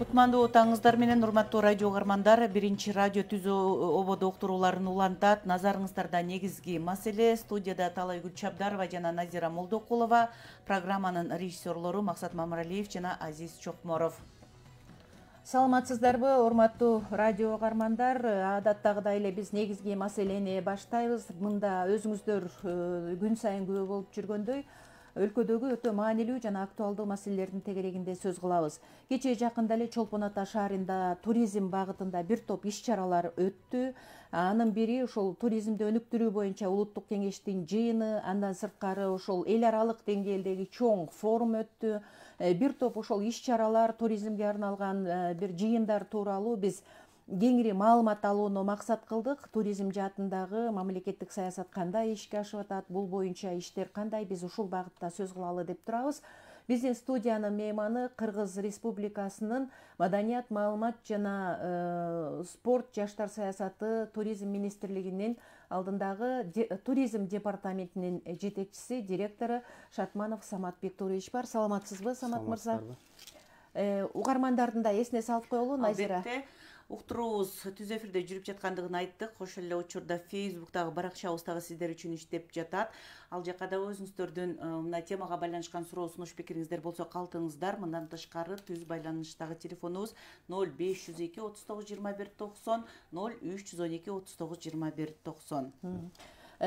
Кутмандуу таңыңыздар менен урматтуу радио угармандар, биринчи радио түзүү ободо уктурууларын улантат. Назарыңыздарда негизги маселе. Студияда Талай Гүлчабдарова жана Назира Молдокулова, программанын режиссерлору Максат Мамыралиев жана Азиз Чокморов. Саламатсыздарбы, урматтуу радио угармандар? Адаттагыдай эле биз негизги маселени баштайбыз. Мында өзүңүздөр күн сайын күбө болуп жүргөндөй өлкөдөгү өтө маанилүү жана актуалдуу маселелердин тегерегинде сөз кылабыз. Кечээ жакында эле Чолпон Ата шаарында туризм багытында бир топ иш-чаралар өттү. Анын бири ошол туризмди өнүктүрүү боюнча улуттук кеңештин жыйыны, андан сырткары ошол эл аралык деңгээлдеги чоң форум өттү. Бир топ ошол иш-чаралар, туризмге арналган бир жыйындар тууралуу биз кеңири маалымат алууну максат кылдык. Туризм жаатындагы мамлекеттик саясат кандай ишке ашып атат, бул боюнча иштер кандай, биз ушул багытта сөз кылалы деп турабыз. Биздин студиянын мейманы Кыргыз Республикасынын Маданият, маалымат жана спорт, жаштар саясаты, туризм министрлигинин алдындагы туризм департаментинин жетекчиси, директору Шатманов Самат Бектурович бар. Саламатсызбы, Самат мырза? Угармандардын да эсине салып коелу, Назира. Уктуруубуз түз эфирде жүрүп жаткандыгын айттык. Ошол эле учурда Facebooktагы баракчабыз дагы сиздер үчүн иштеп жатат. Ал жака да өзүңүздөрдүн мына темага байланышкан суроо сунуш пикириңиздер болсо калтырыңыздар. Мындан тышкары түз байланыштагы телефонубуз 0502 39 21 90, 0312 39 21 90.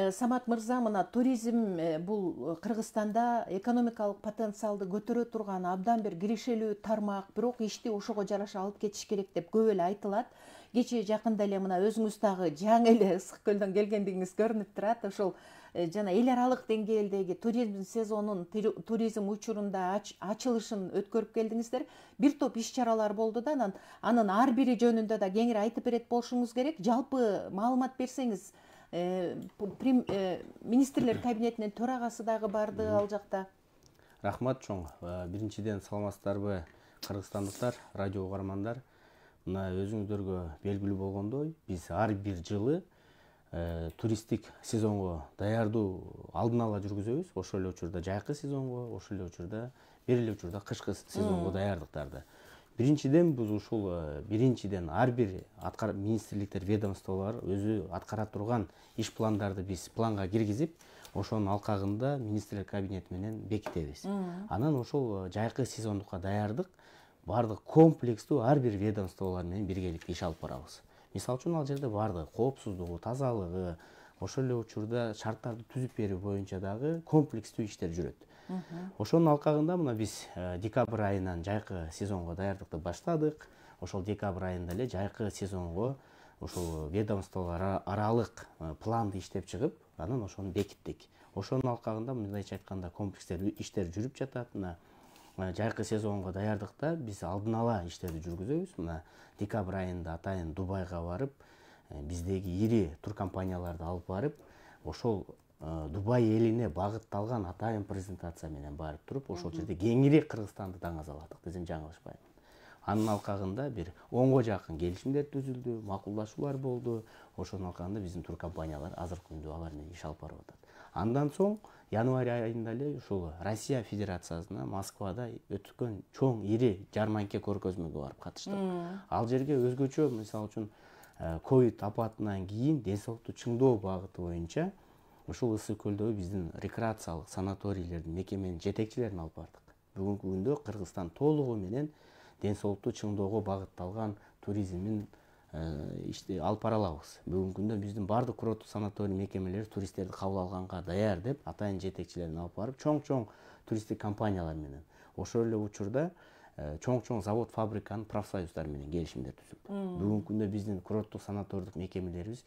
Самат мырза, мына туризм бул Кыргызстанда экономикалык потенциалды көтөрө турган абдан бир киришелүү тармак, бирок ишти ошого жараша алып кетиш керек деп көп эле айтылат. Кечээ жакында эле мына өзүңүз дагы жаңы эле Ысык көлдөн келгендигиңиз көрүнүп турат. Ошол жана эл аралык деңгээлдеги туризм сезонун, туризм учурунда ачылышын өткөрүп келдиңиздер. Бир топ иш-чаралар болду да, анын ар бири жөнүндө да кеңири айтып берет болушуңуз керек. Жалпы маалымат берсеңиз. Министрлер кабинетинин төрагасы дагы барды ал жакта. Рахмат чоң. Биринчиден саламатсыздарбы кыргызстандыктар, радио угармандар. Мына өзүңүздөргө белгилүү болгондой, биз ар бир жылы туристтик сезонго даярдуу алдын ала жүргүзөбүз. Ошол эле учурда жайкы сезонго, ошол эле учурда бир эле учурда кышкы сезонго даярдыктарды. Биринчиден биз ушул ар бир министрликтер, ведомстволор өзү аткара турган иш пландарды биз планга киргизип, ошонун алкагында министрлер кабинети менен бекитебиз. Анан ошол жайкы сезондукка даярдык бардык комплекстүү ар бир ведомстволор менен биргеликте иш алып барабыз. Мисалы үчүн ал жерде бардык коопсуздугу, тазалыгы, ошол эле учурда шарттарды түзүп берүү боюнча дагы комплекстүү иштер жүрөт. Ошонун алкагында мына биз декабрь айынан жайкы сезонго даярдыкты баштадык. Ошол декабрь айында эле жайкы сезонго ошол ведомстволор аралык планды иштеп чыгып, анан ошону бекиттик. Ошонун алкагында мындайча айтканда комплекстүү иштер жүрүп жатат. Мына жайкы сезонго даярдыкта биз алдын ала иштерди жүргүзөбүз. Мына декабрь айында атайын Дубайга барып, биздеги ири туркомпанияларды алып барып, ошол Дубай элине багытталган атайын презентация менен барып туруп, ошол жерде кеңири Кыргызстанды таңазаладык десем жаңылышпайм. Анын алкагында бир 10го жакын келишимдер түзүлдү, макулдашуулар болду. Ошонун алкагында биздин туркомпаниялар азыркы күндө алар менен иш алып барып атат. Андан соң январь айында эле ушул Россия Федерациясына Москвада өткөн чоң ири жарманке көргөзмөгө барып катыштык. Ал жерге өзгөчө, мисалы үчүн, ковид апатынан кийин ден соолукту чыңдоо багыты боюнча ушул Ысык көлдөгү биздин рекреациялык санаторийлердин мекеменин жетекчилерин алып бардык. Бүгүнкү күндө Кыргызстан толугу менен ден соолукту чыңдоого багытталган туризмин ишти алып бара алабыз. Бүгүнкү күндө биздин бардык курорттук санаторий мекемелери туристтерди кабыл алганга даяр деп атайын жетекчилерин алып барып, чоң-чоң туристтик компаниялар менен, ошол эле учурда чоң-чоң завод, фабриканын профсоюздар менен келишимдер түзүлдү. Бүгүнкү күндө биздин курорттук санаторийлык мекемелерибиз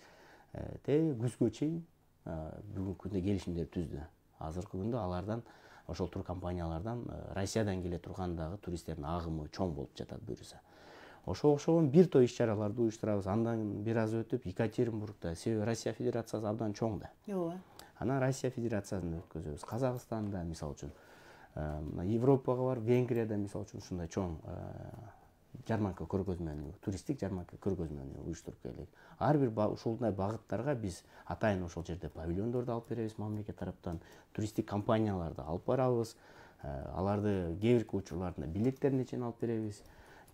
күзгө чейин бүгүнкү күндө келишимдер түздү. Азыркы күндө алардан, ошол туркомпаниялардан Россиядан келе турган дагы туристтердин агымы чоң болуп жатат буюрса. Ошого окшогон бир топ иш-чараларды уюштурабыз. Андан бир аз өтүп Екатеринбургда, себеби Россия Федерациясы абдан чоң да. Ооба. Анан Россия Федерациясында өткөзөбүз. Казакстанда, мисалы үчүн, Европага барып, Венгрияда, мисалы үчүн, ушундай чоң жарманка көргөзмөнү, туристтик жарманка көргөзмөнү уюштуруп келдик. Ар бир ушундай багыттарга биз атайын ошол жерде павильондорду алып беребиз мамлекет тараптан, туристтик компанияларды алып барабыз. Аларды кээ бирки учурларында билеттерине чейин алып беребиз.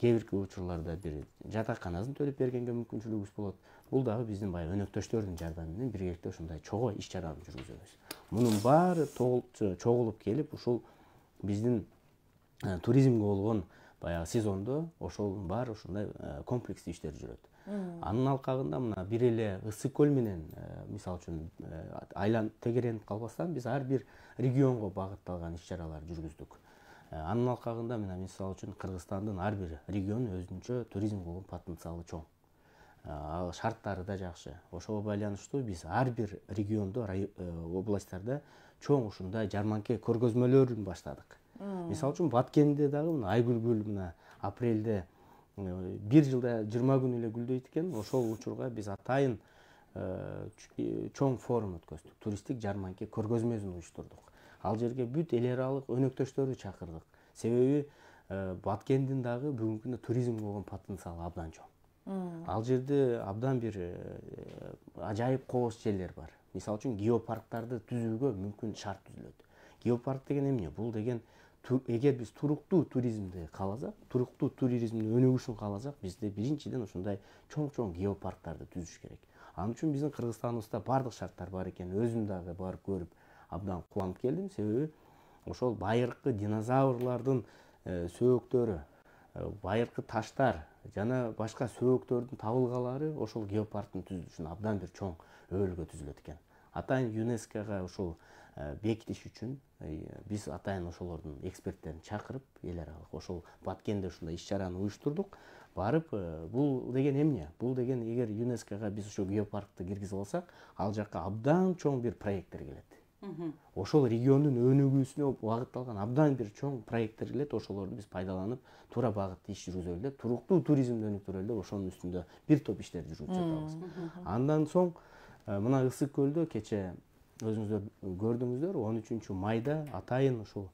кээ бирки учурларда бир жатаканасын төлөп бергенге мүмкүнчүлүгүбүз болот. Бул дагы биздин баягы өнөктөштөрдүн жардамы менен биргеликте ушундай чогуу иш чараны жүргүзөбүз. Мунун баары чогулуп келип ушул биздин туризмге болгон баягы сезондо ошонун баары ушундай комплекстүү иштер жүрөт. Анын алкагында мына бир эле Ысык көл менен мисалы үчүн айланып тегеренип калбастан биз ар бир регионго багытталган иш чаралар жүргүздүк. Анын алкагында мына мисалы үчүн Кыргызстандын ар бир региону өзүнчө туризмге болгон потенциалы чоң. Ал шарттары да жакшы. Ошого байланыштуу биз ар бир региондо, областтарда чоң ушундай жарманке көргөзмөлөрүн баштадык. Мисалы үчүн Баткенде дагы мына Айгүл мына апрелде бир жылда 20 күн эле гүлдөйт экен. Ошол учурга биз атайын чоң форум өткөздүк. Туристтик жарманке көргөзмөсүн уюштурдук. Ал жерге бүт эл аралык өнөктөштөрдү чакырдык. Себеби Баткендин дагы бүгүнкү күндө туризмге болгон потенциалы абдан чоң. Ал жерде абдан бир ажайып кооз жерлер бар. Мисалы үчүн геопарктарды түзүүгө мүмкүн шарт түзүлөт. Геопарк деген эмне? Бул деген эгер биз туруктуу туризмди кааласак, туруктуу туризмдин өнүгүшүн кааласак, бизде биринчиден ушундай чоң геопарктарды түзүш керек. Ал үчүн биздин Кыргызстаныбызда бардык шарттар бар экен. Өзүм дагы барып көрүп абдан кубанып келдим. Себеби ошол байыркы динозаврлардын сөөктөрү, байыркы таштар жана башка сөөктөрдүн табылгалары ошол геопарктын түзүлүшүнө абдан бир чоң өбөлгө түзүлөт экен. Атайын ЮНЕСКОга ушул бекитиш үчүн биз атайын ошолордун эксперттерин чакырып, эл аралык ошол Баткенде ушундай иш чараны уюштурдук. Барып, бул деген эмне? Бул деген эгер ЮНЕСКОга биз ошо геопаркты киргизип алсак, ал жакка абдан чоң бир проекттер келет. Ошол региондун өнүгүүсүнө багытталган абдан бир чоң проекттер келет. Ошолорду биз пайдаланып, туура багытта иш жүргүзөлү деп, туруктуу туризмди өнүктүрөлү деп ошонун үстүндө бир топ иштер жүргүзүп жатабыз. Андан соң мына Ысык көлдө кече өзүңүздөр көрдүңүздөр, 13 майда атайын ушул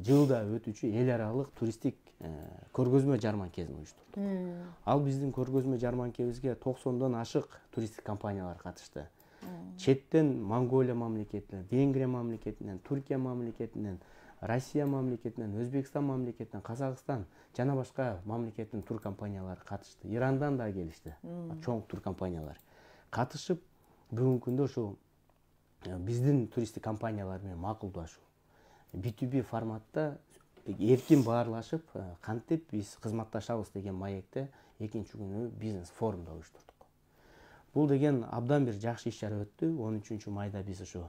жылда өтүүчү эл аралык туристтик көргөзмө жарманкесин уюштурдук. Ал биздин көргөзмө жарманкебизге 90дон ашык туристтик компаниялар катышты. Четтен Монголия мамлекетинен, Венгрия мамлекетинен, Туркия мамлекетинен, Россия мамлекетинен, Өзбекстан мамлекетинен, Казакстан жана башка мамлекеттин тур компаниялары катышты. Ирандан да келишти. Чоң тур компаниялар катышып, бүгүнкү күндө ушул биздин туристтик компаниялар менен макулдашуу, B2B форматта эркин баарлашып, кантип биз кызматташабыз деген маекте экинчи күнү бизнес форумда уюштурдук. Бул деген абдан бир жакшы иш чара өттү. 13 майда биз ушу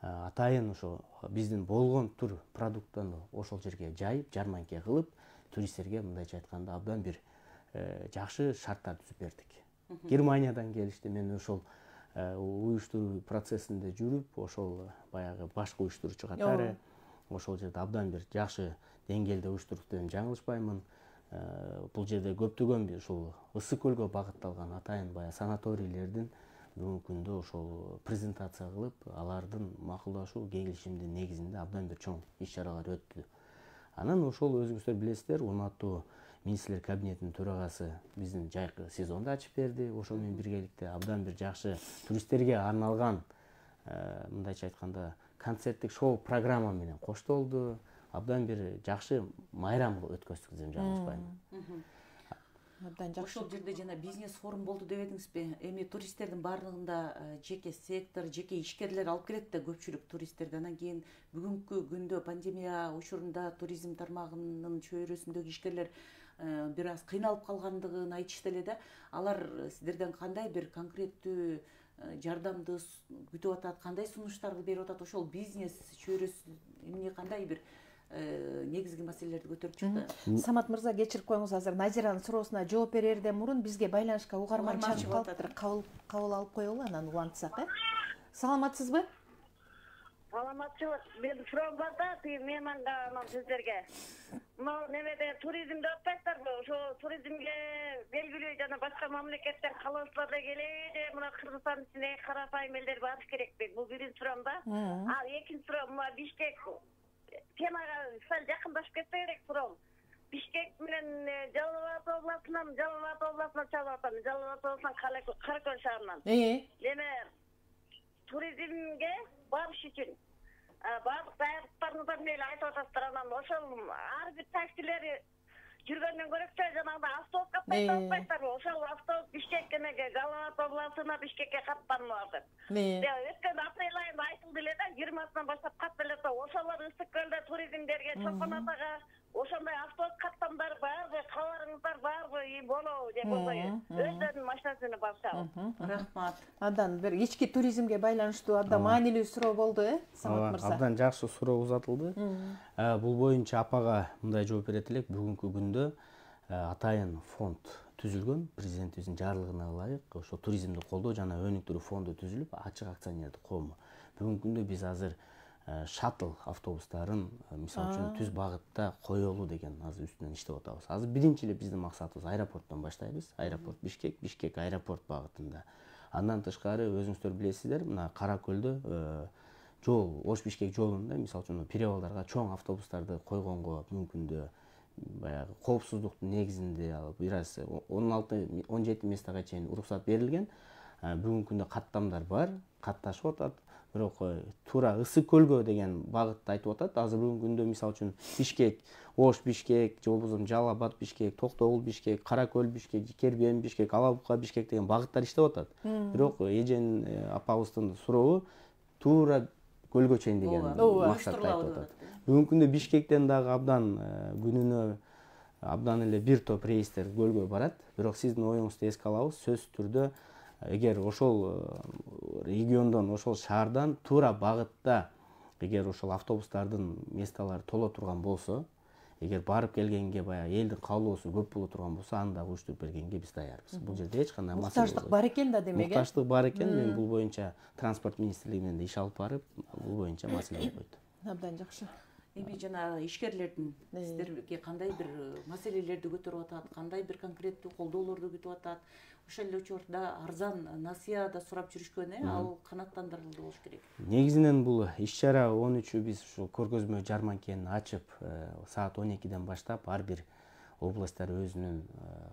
атайын ушу биздин болгон тур продукттан ошол жерге жайып, жарманке кылып, туристтерге мындайча айтканда абдан бир жакшы шарттар түзүп бердик. Германиядан келишти. Мен ошол уюштуруу процессинде жүрүп, ошол баягы башкы уюштуруучу катары ошол жерде абдан бир жакшы деңгээлде уюштуруп деп жаңылышпаймын. Бул жерде көптөгөн ушул Ысык көлгө багытталган атайын баягы санаторийлердин бүгүнкү күндө ошол презентация кылып, алардын макулдашуу келишимдин негизинде абдан бир чоң иш чаралар өттү. Анан ошол өзүңүздөр билесиздер, урматтуу министрлер кабинетинин төрагасы биздин жайкы сезонду ачып берди. Ошол менен биргеликте абдан бир жакшы туристтерге арналган мындайча айтканда концерттик шоу программа менен коштолду. Абдан бир жакшы майрам өткөздүк деп жаңылышпаймын. Абдан жакшы. Ошол жерде жана бизнес форум болду деп едиңизби? Эми туристтердин баардыгында жеке сектор, жеке ишкерлер алып келет да көпчүлүк туристтерди. Анан кийин бүгүнкү күндө пандемия учурунда туризм тармагынын чөйрөсүндөгү ишкерлер бир аз кыйналып калгандыгын айтышты эле да. Алар сиздерден кандай бир конкреттүү жардамды күтүп атат, кандай сунуштарды берип атат? Ошол бизнес чөйрөсү эмне кандай бир негизги маселелерди көтөрүп чыкты? Самат мырза, кечирип коюңуз, азыр Назиранын суроосуна жооп берерден мурун бизге байланышка угарман чыгып калыптыр. Кабыл алып коелу, анан улантсак, Саламатсызбы? Саламатчылык. Мен суроом бар да, тиги мейманга анан сиздерге. Мына немеде туризмди атпайсыздарбы? Ошо туризмге белгилүү жана башка мамлекеттен калоочулар да келеби, мына Кыргызстан ичине карапайым элдер барыш керекпи? Бул биринчи суроом да. Ал экинчи суроом, мына Бишкек темага сәл жакындашып кетсе керек суроом. Бишкек менен Жалал Абад областынан чалып атам. Жалал Абад областынан Каракөл шаарынан. Эме туризмге барыш үчүн баардык даярдыктарыңызды эле айтып атасыздар. Анан ошол ар бир таксилери жүргөндөн көрөкчө жанагы автобус каттайт атпайсыздарбы? Ошол автобус Бишкекке Галаат областына Бишкекке каттанып атат. Өткөн апрель айында айтылды эле да 20-сынан баштап каттап эле атат. Ошолор Ысык көлдө туризмдерге Чолпон атага ошондой автобус каттамдар барбы, кабарыңыздар барбы, болобу же болбойбу? Өздөрүнүн машинасына барышабыз. Рахмат. Абдан бир ички туризмге байланыштуу абдан маанилүү суроо болду, Самат мырза. Абдан жакшы суроо узатылды. Бул боюнча апага мындай жооп берет элек. Бүгүнкү күндө атайын фонд түзүлгөн, президентибиздин жарлыгына ылайык ошо туризмди колдоо жана өнүктүрүү фонду түзүлүп, ачык акционердик коому. Бүгүнкү күндө биз азыр шаттл автобустарын мисалы үчүн түз багытта коелу деген азыр үстүнөн иштеп атабыз. Азыр биринчи эле биздин максатыбыз аэропорттон баштайбыз. Аэропорт Бишкек, Бишкек аэропорт багытында. Андан тышкары өзүңүздөр билесиздер, мына Кара Көлдө жол, Ош-Бишкек жолунда мисалы үчүн перевалдарга чоң автобустарды койгонго мүмкүндүү баягы коопсуздуктун негизинде бир аз 16-17 местага чейин уруксат берилген. Бүгүнкү күндө каттамдар бар, катташып атат. Бирок туура Ысык көлгө деген багытты айтып атат. Азыр бүгүнкү күндө мисалы үчүн Бишкек, Ош Бишкек, же болбосо Жалал Абад Бишкек, Токтогул Бишкек, Кара Көл Бишкек, Кербен Бишкек, Алабука Бишкек деген багыттар иштеп атат. Бирок эжен апабыздын сурообу туура көлгө чейин деген максатты айтып атат. Бүгүнкү күндө Бишкектен дагы абдан күнүнө абдан эле бир топ рейстер көлгө барат. Бирок сиздин оюңузду эске алабыз, сөзсүз түрдө эгер ошол региондон, ошол шаардан туура багытта эгер ошол автобустардын месталары толо турган болсо, эгер барып келгенге баягы элдин каалоосу көп боло турган болсо, аны дагы уюштуруп бергенге биз даярбыз. Бул жерде эч кандай маселе жок. Муктаждык бар экен да демек. Муктаждык бар экен. Мен бул боюнча транспорт министрлиги менен иш алып барып, бул боюнча маселе болбойт. Абдан жакшы. Эми жана ишкерлердин сиздерге кандай бир маселелерди көтөрүп атат, кандай бир конкреттүү колдоолорду күтүп атат? Ошол эле учурда арзан насыя да сурап жүрүшкөн, ал канааттандырылды болуш керек. Негизинен бул иш-чара 13 биз ушу көргөзмө жарманкени ачып, саат 12ден баштап ар бир областтар өзүнүн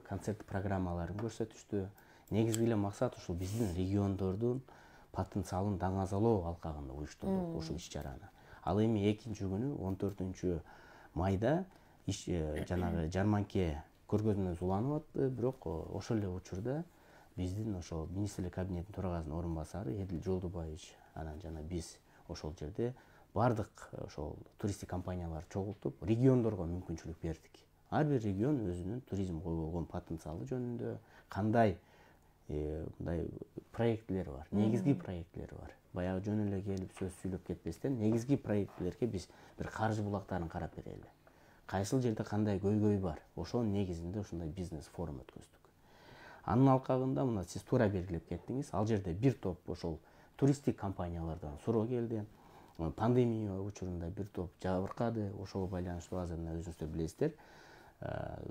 концерт программаларын көрсөтүштү. Негизги эле максат ушул биздин региондордун потенциалын даңазалоо алкагында уюштурдук ушул иш-чараны. Ал эми экинчи күнү 14 майда жанагы жарманке көргөзмөбүз уланып атты. Бирок ошол эле учурда биздин ошол министрлик кабинетинин төрагасынын орун басары Эдил Жолдубаевич анан жана биз ошол жерде бардык ошол туристтик компанияларды чогултуп, региондорго мүмкүнчүлүк бердик. Ар бир регион өзүнүн туризмге болгон потенциалы жөнүндө кандай мындай проектлер бар, негизги проектлер бар. Баягы жөн эле келип сөз сүйлөп кетпестен, негизги проектлерге биз бир каржы булактарын карап берели. Кайсыл жерде кандай көйгөй бар, ошонун негизинде ушундай бизнес форум өткөздүк. Анын алкагында мына сиз туура белгилеп кеттиңиз, ал жерде бир топ ошол туристтик компаниялардан суроо келди. Пандемия учурунда бир топ жабыркады, ошого байланыштуу азыр өзүңүздөр билесиздер,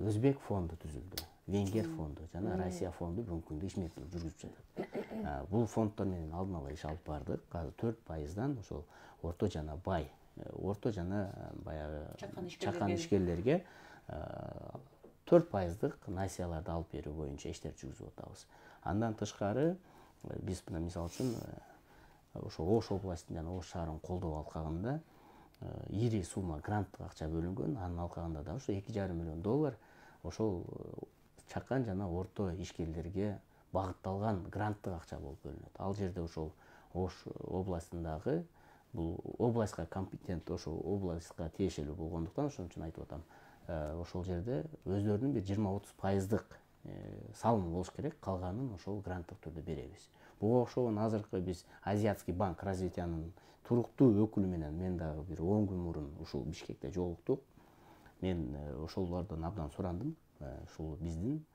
Өзбек фонду түзүлдү, Венгер фонду жана Россия фонду бүгүнкү күндө иш менен жүргүзүп жатат. Бул фонддор менен алдын ала иш алып бардык. Азыр 4%дан ошол орто жана бай, орто жана баягы чакан ишкерлерге 4%дык насияларды алып берүү боюнча иштер жүргүзүп атабыз. Андан тышкары биз мисалы үчүн ошол Ош областын жана Ош шаарынын колдоо алкагында ири сумма гранттык акча бөлүнгөн. Анын алкагында да ошо $2,5 миллион ошол чакан жана орто ишкерлерге багытталган гранттык акча болуп бөлүнөт. Ал жерде ошол Ош областындагы бул областка компетент, ошол областка тиешелүү болгондуктан ошон үчүн айтып атам. Ошол жерде өздөрүнүн бир 20-30%дык салым болуш керек, калганын ошол гранттык түрдө беребиз. Буга окшогон азыркы биз Азиатский банк развитиянын туруктуу өкүлү менен мен дагы бир 10 күн мурун ушул Бишкекте жолуктук. Мен ошолордон абдан сурандым. Ушул биздин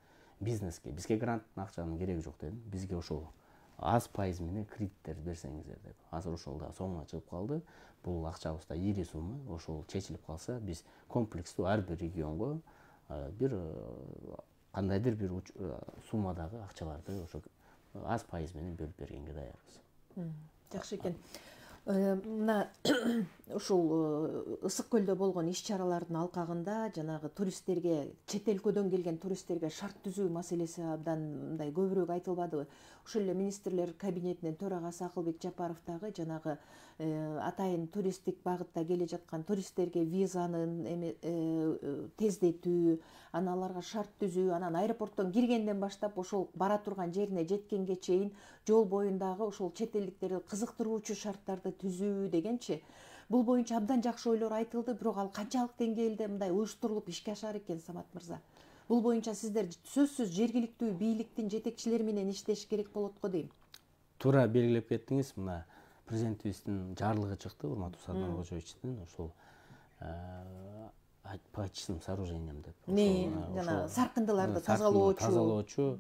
бизнеске, бизге гранттын акчанын кереги жок дедим. Бизге ошол аз пайыз менен кредиттер берсеңиздер деп. Азыр ошол да соңуна чыгып калды. Бул акчабыз да ири сумма. Ошол чечилип калса, биз комплекстүү ар бир регионго бир кандайдыр бир суммадагы акчаларды ошо аз пайыз менен бөлүп бергенге даярбыз. Жакшы экен. Мына ушул Ысык көлдө болгон иш-чаралардын алкагында жанагы туристтерге, чет өлкөдөн келген туристтерге шарт түзүү маселеси абдан мындай көбүрөөк айтылбадыбы? Ошол эле министрлер кабинетинин төрагасы Акылбек Жапаров дагы жанагы атайын туристтик багытта келе жаткан туристтерге визанын тездетүү, анан аларга шарт түзүү, анан аэропорттон киргенден баштап ошол бара турган жерине жеткенге чейин жол боюндагы ошол чет элдиктерди кызыктыруучу шарттарды түзүү дегенчи, бул боюнча абдан жакшы ойлор айтылды, бирок ал канчалык деңгээлде мындай уюштурулуп ишке ашар экен, Самат мырза? Бул боюнча сиздер сөзсүз жергиликтүү бийликтин жетекчилери менен иштеш керек болот го дейм. Туура белгилеп кеттиңиз. Мына президентибиздин жарлыгы чыкты, урматтуу Садман Кожоевичтин, ошол по чистым сооружениям деп. Жана саркындыларды тазалоочу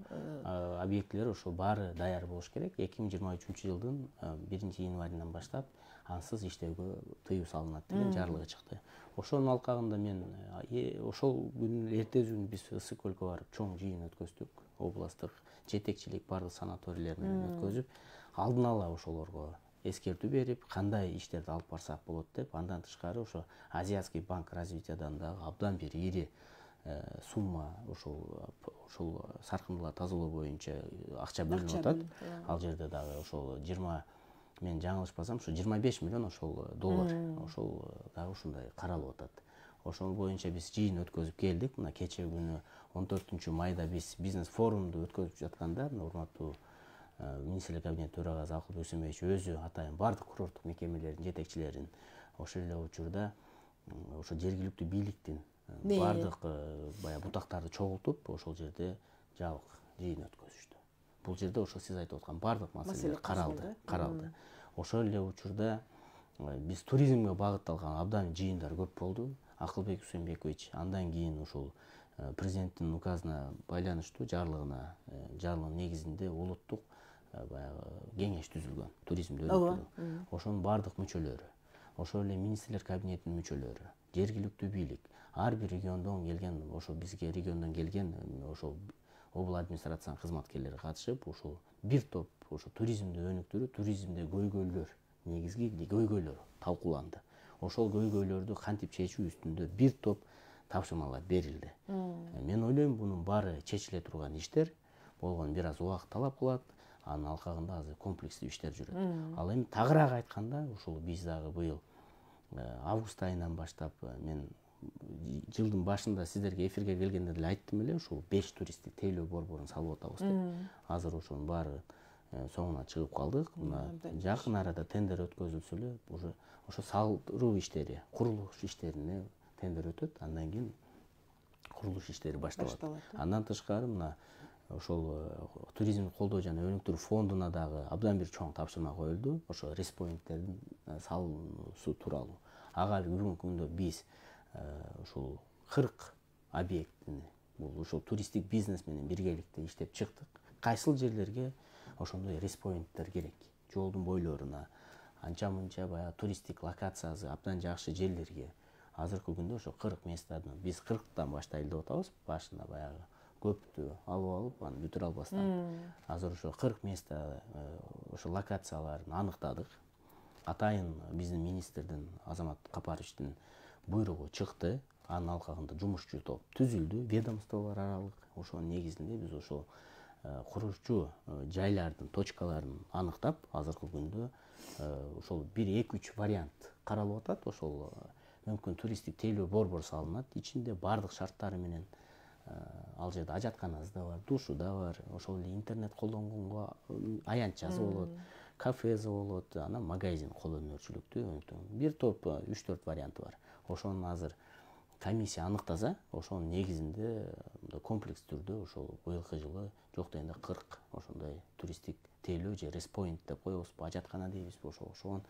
объектилер ошол баары даяр болуш керек. 2023-жылдын 1-январынан баштап ансыз иштөөгө тыюу салынат деген жарлыгы чыкты. Ошонун алкагында мен ошол күнүн эртеси күнү биз Ысык көлгө барып чоң жыйын өткөздүк. Областтык жетекчилик бардык санаторийлер менен өткөзүп, алдын ала ошолорго эскертүү берип, кандай иштерди алып барсак болот деп. Андан тышкары ошо Азиатский банк развитиядан дагы абдан бир ири сумма ошол саркындылар тазалоо боюнча акча бөлүнүп атат. Ал жерде дагы ошол 20, мен жаңылышпасам, ошо 25 миллион ошол доллар ошол дагы ушундай каралып атат. Ошол боюнча биз жыйын өткөзүп келдик. Мына кече күнү 14-майда биз бизнес форумду өткөзүп жатканда, урматтуу министрлер кабинет төрагасы Акыл Дүйсөнбекович өзү атайын бардык курорттук мекемелердин жетекчилерин ошол эле учурда ошо жергиликтүү бийликтин бардык баягы бутактарды чогултуп ошол жерде жабык жыйын өткөзүштү. Бул жерде ошо сиз айтып аткан бардык маселелер каралды. Ошол эле учурда биз туризмге багытталган абдан жыйындар көп болду. Акылбек Үсөнбекович андан кийин ошол президенттин указына байланыштуу жарлыгынын негизинде улуттук баягы кеңеш түзүлгөн, туризмди өнүктүрүү. Ошонун бардык мүчөлөрү, ошол эле министрлер кабинетинин мүчөлөрү, жергиликтүү бийлик, ар бир региондон келген, ошо бизге региондон келген ошол обл администрациянын кызматкерлери катышып, ошол бир топ ошо туризмди өнүктүрүү, туризмде көйгөйлөр, негизги көйгөйлөр талкууланды. Ошол көйгөйлөрдү кантип чечүү үстүндө бир топ тапшырмалар берилди. Мен ойлойм, бунун баары чечиле турган иштер болгон, бир аз убакыт талап кылат. Анын алкагында азыр комплекстүү иштер жүрөт. Ал эми тагыраак айтканда, ушул биз дагы быйыл август айынан баштап, мен жылдын башында сиздерге эфирге келгенде деле айттым эле, ушул 5 туристтик тейлөө борборун салып атабыз деп. Азыр ошонун баары соңуна чыгып калдык. Жакын арада тендер өткөзүлсө эле, уже ошо салдыруу иштери, курулуш иштерине тендер өтөт. Андан кийин курулуш иштери башталат. Андан тышкары мына ошол туризмди колдоо жана өнүктүрүү фондуна дагы абдан бир чоң тапшырма коюлду. Ошо респоинттердин салынуусу тууралуу. Ага бүгүнкү күндө биз ушул 40 объектини, бул ушул туристтик бизнес менен биргеликте иштеп чыктык. Кайсыл жерлерге ошондой респоинттер керек? Жолдун бойлоруна, анча-мынча баягы туристтик локациясы абдан жакшы жерлерге. Азыркы күндө ошо 40 местадан биз 40тан баштайлы деп атабыз. Башында баягы көптү алып, аны бүтүрө албастан. Азыр ошо 40 места ошо локацияларын аныктадык. Атайын биздин министрдин Азамат Капаровичтин буйругу чыкты. Анын алкагында жумушчу топ түзүлдү, ведомстволор аралык. Ошонун негизинде биз ошол курушчу жайлардын точкаларын аныктап, азыркы күндө ошол 1-2-3 вариант каралып атат. Ошол мүмкүн туристтик тейлөө борбор салынат. Ичинде бардык шарттары менен ал жерде ажатканасы да бар, душу да бар, ошол эле интернет колдонгонго аянтчасы болот, кафеси болот, анан магазин кол өнөрчүлүктүү. Бир топ 3-4 варианты бар. Ошонун азыр комиссия аныктаса, ошонун негизинде комплекс түрдө ошол быйылкы жылы жок дегенде 40 ошондой туристтик тейлөө же респоинт деп коебузбу, ажаткана дейбизби, ошон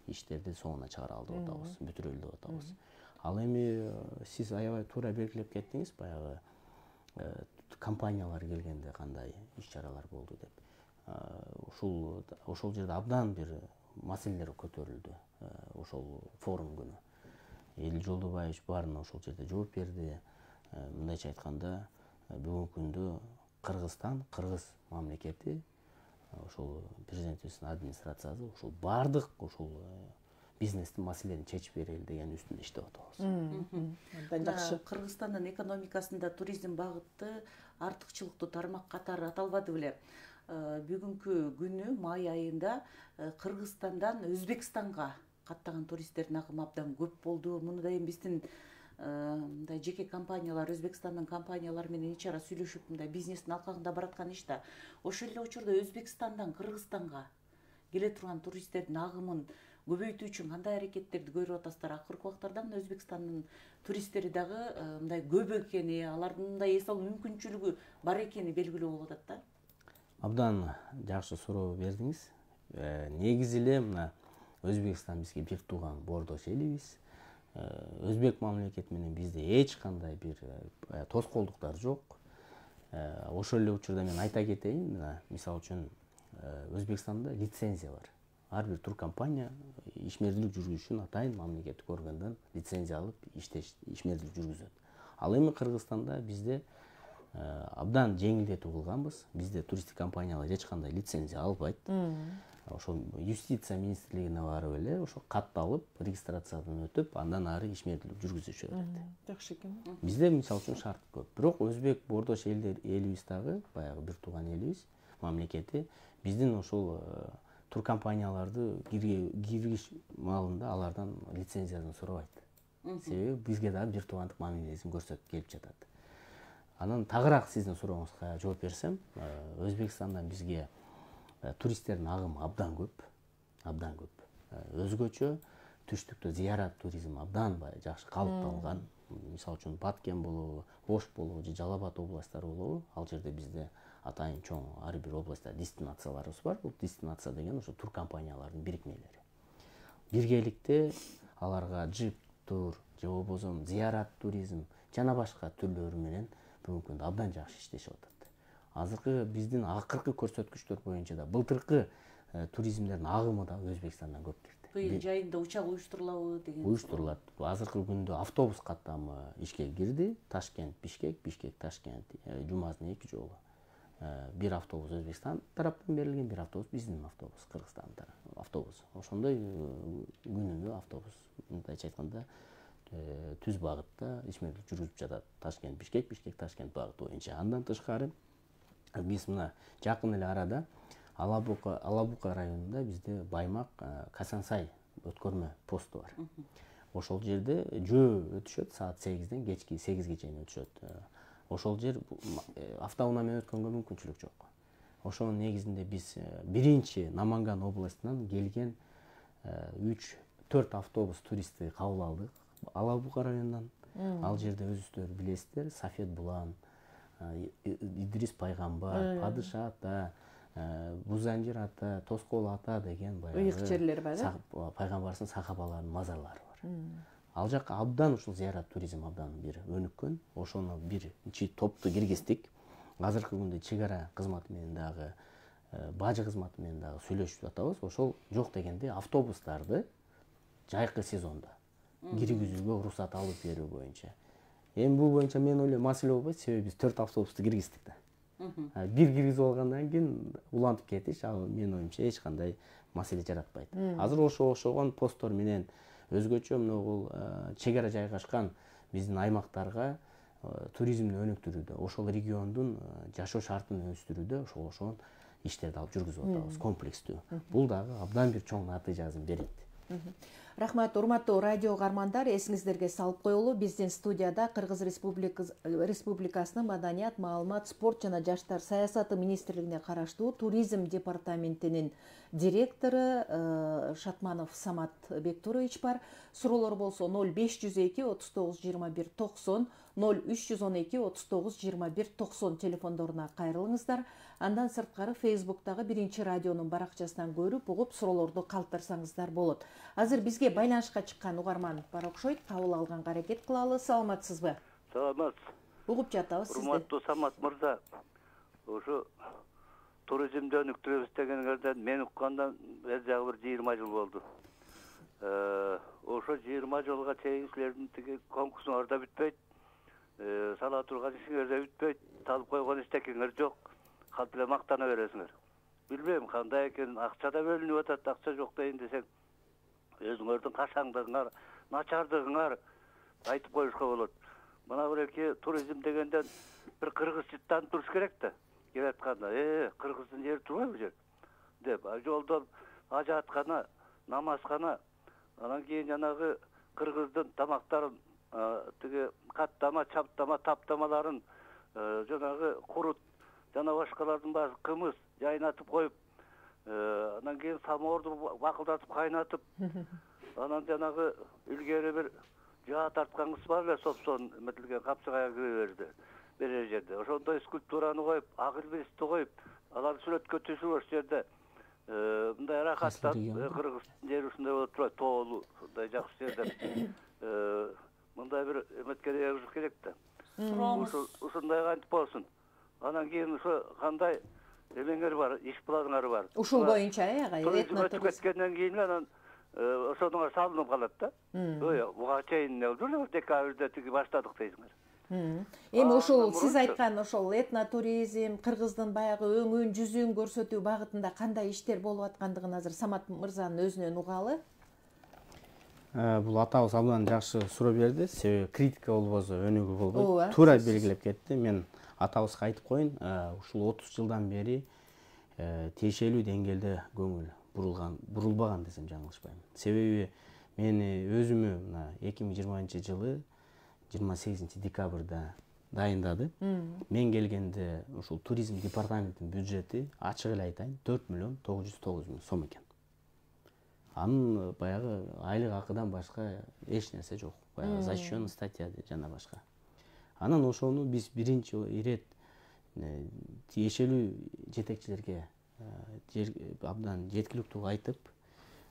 иштерди соңуна чыгара алды деп атабыз, бүтүрөлү деп атабыз. Ал эми сиз аябай туура белгилеп кеттиңиз, баягы компаниялар келгенде кандай иш-чаралар болду деп. Ошол жерде абдан бир маселелер көтөрүлдү ошол форум күнү. Элил Жолдобаевич баарына ошол жерде жооп берди. Мындайча айтканда, бүгүнкү күндө Кыргызстан, кыргыз мамлекети, ошол президентибиздин администрациясы ошол бардык ошол бизнестин маселелерин чечип берели деген үстүндө иштеп атабыз. Жакшы. Кыргызстандын экономикасында туризм багыты артыкчылыктуу тармак катары аталбады беле. бүгүнкү күнү май айында Кыргызстандан Өзбекстанга каттаган туристтердин агымы абдан көп болду. Муну да эми биздин мындай жеке компаниялар, Өзбекстандын компаниялары менен ич ара сүйлөшүп мындай бизнестин алкагында бараткан иш да. Ошол эле учурда Өзбекстандан Кыргызстанга келе турган туристтердин агымын көбөйтүү үчүн кандай аракеттерди көрүп атасыздар? Акыркы убактарда мына Өзбекстандын туристтери дагы мындай көп экени, алардын мындай эс алуу мүмкүнчүлүгү бар экени белгилүү болуп атат да. Абдан жакшы суроо бердиңиз. Негизи эле мына Өзбекстан бизге бир тууган боордош элибиз. Өзбек мамлекети менен бизде эч кандай бир тоскоолдуктар жок. Ошол эле учурда мен айта кетейин, мисалы үчүн Өзбекстанда лицензия бар. Ар бир туркомпания ишмердүүлүк жүргүзүш үчүн атайын мамлекеттик органдан лицензия алып ишмердүүлүк жүргүзөт. Ал эми Кыргызстанда бизде абдан жеңилдетүү кылганбыз. Бизде туристтик компаниялар эч кандай лицензия албайт. Ошол юстиция министрлигине барып эле ошо катты алып, регистрациядан өтүп, андан ары ишмердүүлүк жүргүзүшүп атат. Жакшы экен. Бизде мисалы үчүн шарт көп. Бирок Өзбек боордош элибиз дагы баягы бир тууган элибиз, мамлекети биздин ошол туркомпанияларды киргиш маалында алардан лицензиясын сурабайт. Себеби бизге дагы бир туугандык мамилесин көрсөтүп келип жатат. Анан тагыраак сиздин сурооңузга жооп берсем, Өзбекстандан бизге туристтердин агымы абдан көп. Өзгөчө түштүктө зыярат туризм абдан жакшы калыпталган. Мисалы үчүн Баткен болобу, Ош болобу же Жалал Абад областтары болобу, ал жерде бизде атайын чоң ар бир областта дестинацияларыбыз бар. Бул дестинация деген ошо туркомпаниялардын бирикмелери. Биргеликте аларга джип тур же болбосо зыярат туризм жана башка түрлөрү менен бүгүнкү күндө абдан жакшы иштешип атат. Азыркы биздин акыркы көрсөткүчтөр боюнча да былтыркы туризмдердин агымы да Өзбекстандан көп кирди. Быйыл жайында учак уюштурулабы деген? Уюштурулат. Азыркы күндө автобус каттамы ишке кирди. Ташкент, Бишкек, Бишкек, Ташкент жумасына 2 жолу. Бир автобус Өзбекстан тараптан берилген, бир автобус биздин автобус, Кыргызстан автобус. Ошондой күнүнө автобус мындайча айтканда түз багытта ишмердүүлүк жүргүзүп жатат. Ташкент, Бишкек, Бишкек, Ташкент багыты боюнча. Андан тышкары биз мына жакын эле арада Алабука районунда бизде Баймак, Касансай өткөрмө посту бар. Ошол жерде жөө өтүшөт саат 8ден кечки 8ге чейин өтүшөт. Ошол жер автоунаа менен өткөнгө мүмкүнчүлүк жок. Ошонун негизинде биз биринчи Наманган областынан келген 3-4 автобус туристти кабыл алдык. Алабука районунан. Ал жерде өзүңүздөр билесиздер, Сафет Булан, Идрис Пайгамбар, Падыша ата, Бузанжир ата, Тоскоол ата деген ыйык жерлер бар. Пайгамбардын сахабаларынын мазарлары бар. Ал жакка абдан ушул зыярат туризм абдан бир өнүккөн. Ошону биринчи топту киргиздик. Азыркы күндө чек ара кызматы менен дагы, бажы кызматы менен дагы сүйлөшүп атабыз. Ошол жок дегенде автобустарды жайкы сезонда киргизүүгө уруксат алып берүү боюнча. Эми бул боюнча мен ойлойм маселе болбойт, себеби биз 4 автобусту киргиздик да. Бир киргизип алгандан кийин улантып кетиш, ал менин оюмча эч кандай маселе жаратпайт. Азыр ошогон посттор менен өзгөчө бул чек ара жайгашкан биздин аймактарга туризмди өнүктүрүүдө, ошол региондун жашоо шартын өстүрүүдө ошол иштерди алып жүргүзүп атабыз, комплекстүү. Бул дагы абдан бир чоң натыйжасын берет. Рахмат, урматтуу радио кармандар, эсиңиздерге салып коелу, биздин студияда Кыргыз Республикасынын Маданият, маалымат, спорт жана жаштар саясаты министрлигине караштуу туризм департаментинин директору Шатманов Самат Бектурович бар. Суроолор болсо 0502 39 21 90, 0312 39 21 90 телефондоруна кайрылыңыздар. Андан сырткары Facebooktагы биринчи радионун баракчасынан көрүп, угуп суроолорду калтырсаңыздар болот. Азыр бизге байланышка чыккан угарман бар окшойт, кабыл алганга аракет кылалы. Саламатсызбы? Саламат. Угуп жатабыз сизди. Урматтуу Самат мырза, ошо туризмди өнүктүрөбүз дегениңерден мен уккандан бир 20 жыл болду. Ошо 20 жылга чейин силердин тиги конкурсуңар да бүтпөйт, сала турган ишиңер да бүтпөйт, салып койгон эчтекеңер жок. Калп эле мактана бересиңер. Билбейм кандай экен, акча да бөлүнүп атат, акча жок дейин десең, өзүңөрдүн кашаңдыгыңар, начардыгыңар айтып коюшка болот. Мына бир эки туризм дегенден бир Кыргызчаттан туруш керек да. келатканда кыргыздын жери турбайбы бу жер деп жолдон ажаткана намазкана анан кийин жанагы кыргыздын тамактарын тиги каттама чаптама таптамаларын жанагы курут жана башкалардын баары кымыз жайнатып коюп анан кийин самоорду бакылдатып кайнатып анан жанагы илгери бир жаа тарткан кыз бар эле сопсон эметилген капчыгайга кире берер жерде ошондой скульптураны коюп ак илбиристи коюп алар сүрөткө түшүп ошол жерде мындай рахаттанып кыргыздын жери ушундай болуп турат тоолуу ушундай жакшы жерде мындай бир эметке эгизиш керек да ушундай кантип болсун анан кийин ошо кандай эмеңер бар иш планыңар бар ушул боюнча агай туризм өтүп кеткенден кийин анан ошондо салынып калат да буга чейин декабрда тиги баштадык дейсиңер эми ушул сиз айткан ошол этнотуризм кыргыздын баягы өңүн жүзүн көрсөтүү багытында кандай иштер болуп аткандыгын азыр Самат мырзанын өзүнөн угалы. Бул атабыз абдан жакшы суроо берди. Себеби критика болбосо өнүгүү болбойт. Туура белгилеп кетти. Мен атабызга айтып коеюн, ушул 30 жылдан бери тиешелүү деңгээлде көңүл бурулбаган десем жаңылышпайм. Себеби мен өзүмө мына 2020-жылы 28 декабрда дайындады. Мен келгенде ушул туризм департаментинин бюджети ачык эле айтайын 4 миллион 909 миң сом экен. Анын баягы айлык акыдан башка эч нерсе жок. Баягы защищенный статья жана башка. Анан ошону биз биринчи ирет тиешелүү жетекчилерге абдан жеткиликтүү айтып,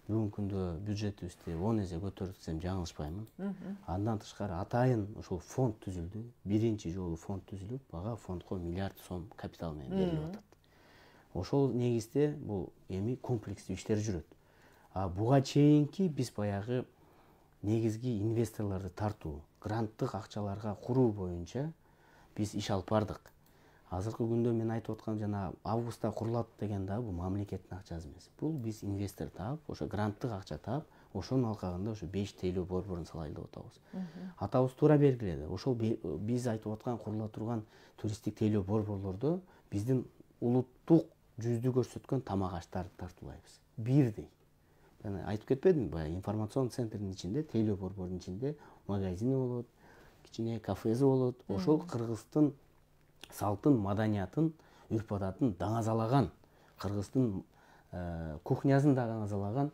бүгүнкү күндө бюджетибизди 10 эсе көтөрдүк десем жаңылышпаймын. Андан тышкары атайын ошол фонд түзүлдү. Биринчи жолу фонд түзүлүп, ага фондко миллиард сом капитал менен берилип атат. Ошол негизде бул эми комплекстүү иштер жүрөт. Буга чейинки биз баягы негизги инвесторлорду тартуу, гранттык акчаларга куруу боюнча биз иш алып бардык. Азыркы күндө мен айтып аткан жана августта курулат деген да бул мамлекеттин акчасы эмес. Бул биз инвестор таап, ошо гранттык акча таап, ошонун алкагында ошо 5 тейлөө борборун салайлы деп атабыз. Атабыз туура белгиледи. Ошол биз айтып аткан курула турган туристтик тейлөө борборлордо биздин улуттук жүздү көрсөткөн тамак аштарды тартуулайбыз. Бирдей. Мен айтып кетпедимби, баягы информацион центрдин ичинде, тейлөө борборунун ичинде магазини болот, кичине кафеси болот. Ошол кыргыздын салтын, маданиятын, үрп адатын даңазалаган, кыргыздын кухнясын да даңазалаган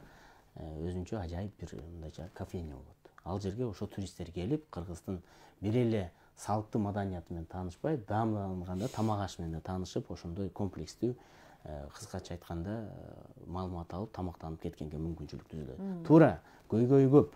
өзүнчө ажайып бир мындайча кафеня болот. Ал жерге ошо туристтер келип, кыргыздын бир эле салты маданияты менен таанышпай, даамданганда тамак аш менен таанышып, ошондой комплекстүү кыскача айтканда маалымат алып, тамактанып кеткенге мүмкүнчүлүк түзүлөт. Туура, көйгөй көп.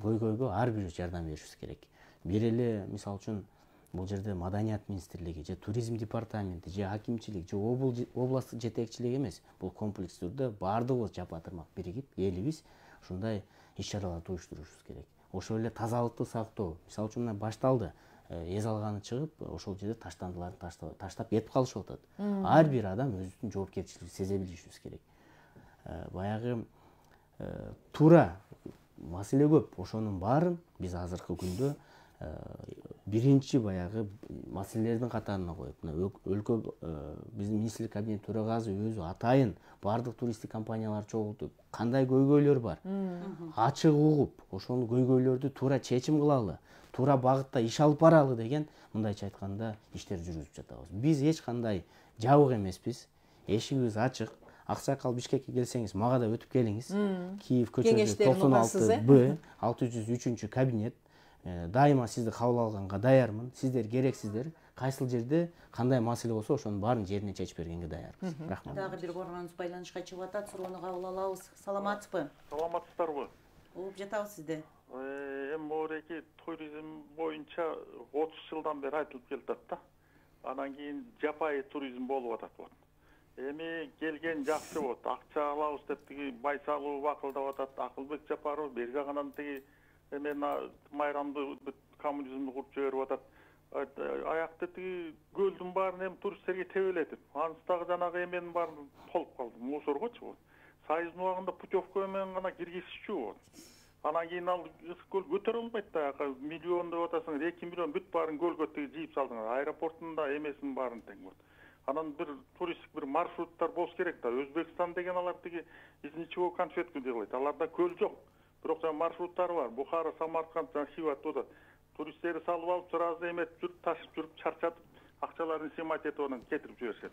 Көйгөйгө ар бирибиз жардам беришибиз керек. Бир эле мисалы үчүн бул жерде маданият министрлиги, же туризм департаменти, же акимчилик, же областтык жетекчилик эмес. Бул комплекс түрдө баардыгыбыз жапа-тырмак биригип, элибиз ушундай иш-чараларды уюштурушубуз керек. Ошол эле тазалыкты сактоо. Мисалы үчүн мына башталды. Эз алганы чыгып, ошол жерде таштандыларды таштап кетип калышып атат. Ар бир адам өзүнүн жоопкерчилигин сезе билишибиз керек. Баягы туура маселе көп. Ошонун баарын биз азыркы күндө биринчи баягы маселелердин катарына коюп, өлкө биздин министрлик кабинет төрагасы өзү атайын бардык туристтик компанияларды чогултуп, кандай көйгөйлөр бар, ачык угуп, ошол көйгөйлөрдү туура чечим кылалы, туура багытта иш алып баралы деген мындайча айтканда иштер жүргүзүп жатабыз. Биз эч кандай жабык эмеспиз, эшигибиз ачык. Аксакал Бишкекке келсеңиз, мага да өтүп келиңиз. Киев көчөсү 96Б 603 кабинет. Дайыма сизди кабыл алганга даярмын. Сиздер керексиздер. Кайсыл жерде кандай маселе болсо ошонун баарын жерине чечип бергенге даярбыз. Рахмат. Дагы бир көргөнүбүз байланышка чыгып атат. Суроону кабыл алабыз. Саламатсызбы? Саламатсыздарбы? Угуп жатабыз сизди. Эми могуреки туризм боюнча 30 жылдан бери айтылып келатат да. Анан кийин жапайы туризм болуп атат. Эми келген жакшы болот. Акча алабыз деп тиги Байсалуу бакылдап атат. Акылбек Жапаров берге каган тиги эмен майрамды коммунизмди куруп жиберип атат. Аякта тиги көлдүн баарын эми туристтерге тебелетип, анысы дагы жанагы эменин баарын толуп калды. Мусоргочу. Союздун убагында путевка менен гана киргизишчү. Анан кийин ал көл көтөрө албайт да. Миллион деп атасың, 2 миллион бүт баарын көлгө тиги жийип салдыңар. Аэропорттун да эмесинин баарын тең болот. Анан бир туристтик бир маршруттар болуш керек да. Өзбекстан деген алар тиги из ничего конфетку делает. Аларда көл жок. Бирок жаңы маршруттары бар. Бухара, Самарканд, Хиват туда. Туристтерди салып алып, сразу эметип жүрүп, ташып жүрүп, чарчатып, акчаларын сымат этип анан кетирип жиберишет.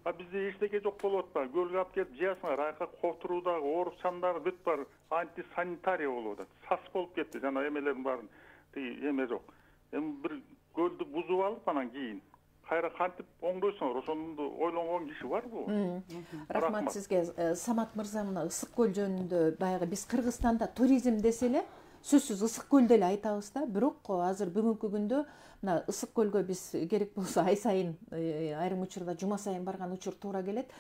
А бизде эчтеке жок болуп атпайбы? Көлгө алып келип жыясыңар, айка котуруудагы оорукчандар бүт бар, антисанитария болуп атат. Сас болуп кетти, жана эмелердин баарын тиги эме жок. Эми бир көлдү бузуп алып анан кийин кайра кантип оңдойсуңар, ошону ойлонгон киши барбы? Рахмат сизге. Самат мырза, мына ысык көл жөнүндө баягы биз Кыргызстанда туризм десе эле сөзсүз ысык көл деле айтабыз да. Бирок азыр бүгүнкү күндө мына ысык көлгө биз керек болсо ай сайын, айрым учурда жума сайын барган учур туура келет.